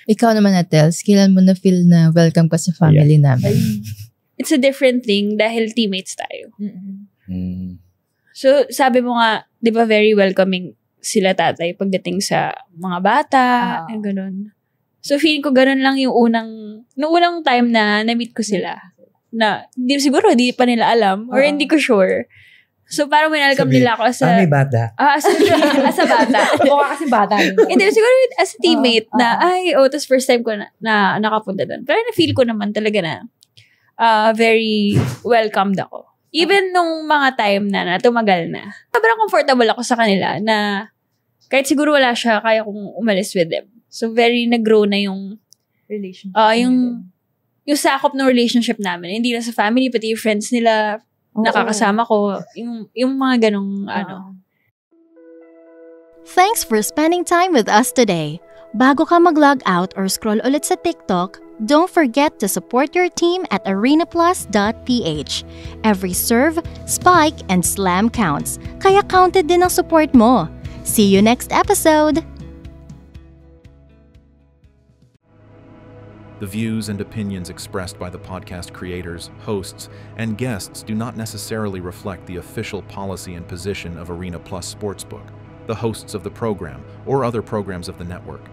Ikaw naman, Atels, kailan mo na-feel na welcome ka sa family namin? It's a different thing dahil teammates tayo. Mm-hmm. So, sabi mo nga, di ba very welcoming sila tatay pagdating sa mga bata, and ganun. So, feeling ko ganun lang yung unang time na na-meet ko sila. Na, siguro, di pa nila alam, or hindi ko sure. So, parang winalcome nila ako may bata. As a bata. Oo, kasi bata. Hindi, siguro as a teammate na, tapos first time ko na nakapunta doon. Pero na-feel ko naman talaga na very welcomed ako. Even nung mga time na tumagal na. Sobrang comfortable ako sa kanila na kahit siguro wala siya, kaya kong umalis with them. So, very nag-grow na yung relationship. Yung sakop ng relationship namin. Hindi lang sa family, pati yung friends nila, nakakasama ko, yung mga ganong Thanks for spending time with us today. Bago ka mag-log out or scroll ulit sa TikTok, don't forget to support your team at arenaplus.ph. Every serve, spike, and slam counts. Kaya counted din ang support mo. See you next episode! The views and opinions expressed by the podcast creators, hosts, and guests do not necessarily reflect the official policy and position of Arena Plus Sportsbook, the hosts of the program, or other programs of the network.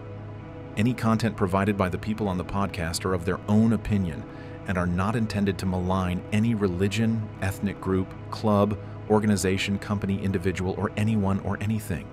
Any content provided by the people on the podcast are of their own opinion and are not intended to malign any religion, ethnic group, club, organization, company, individual, or anyone or anything.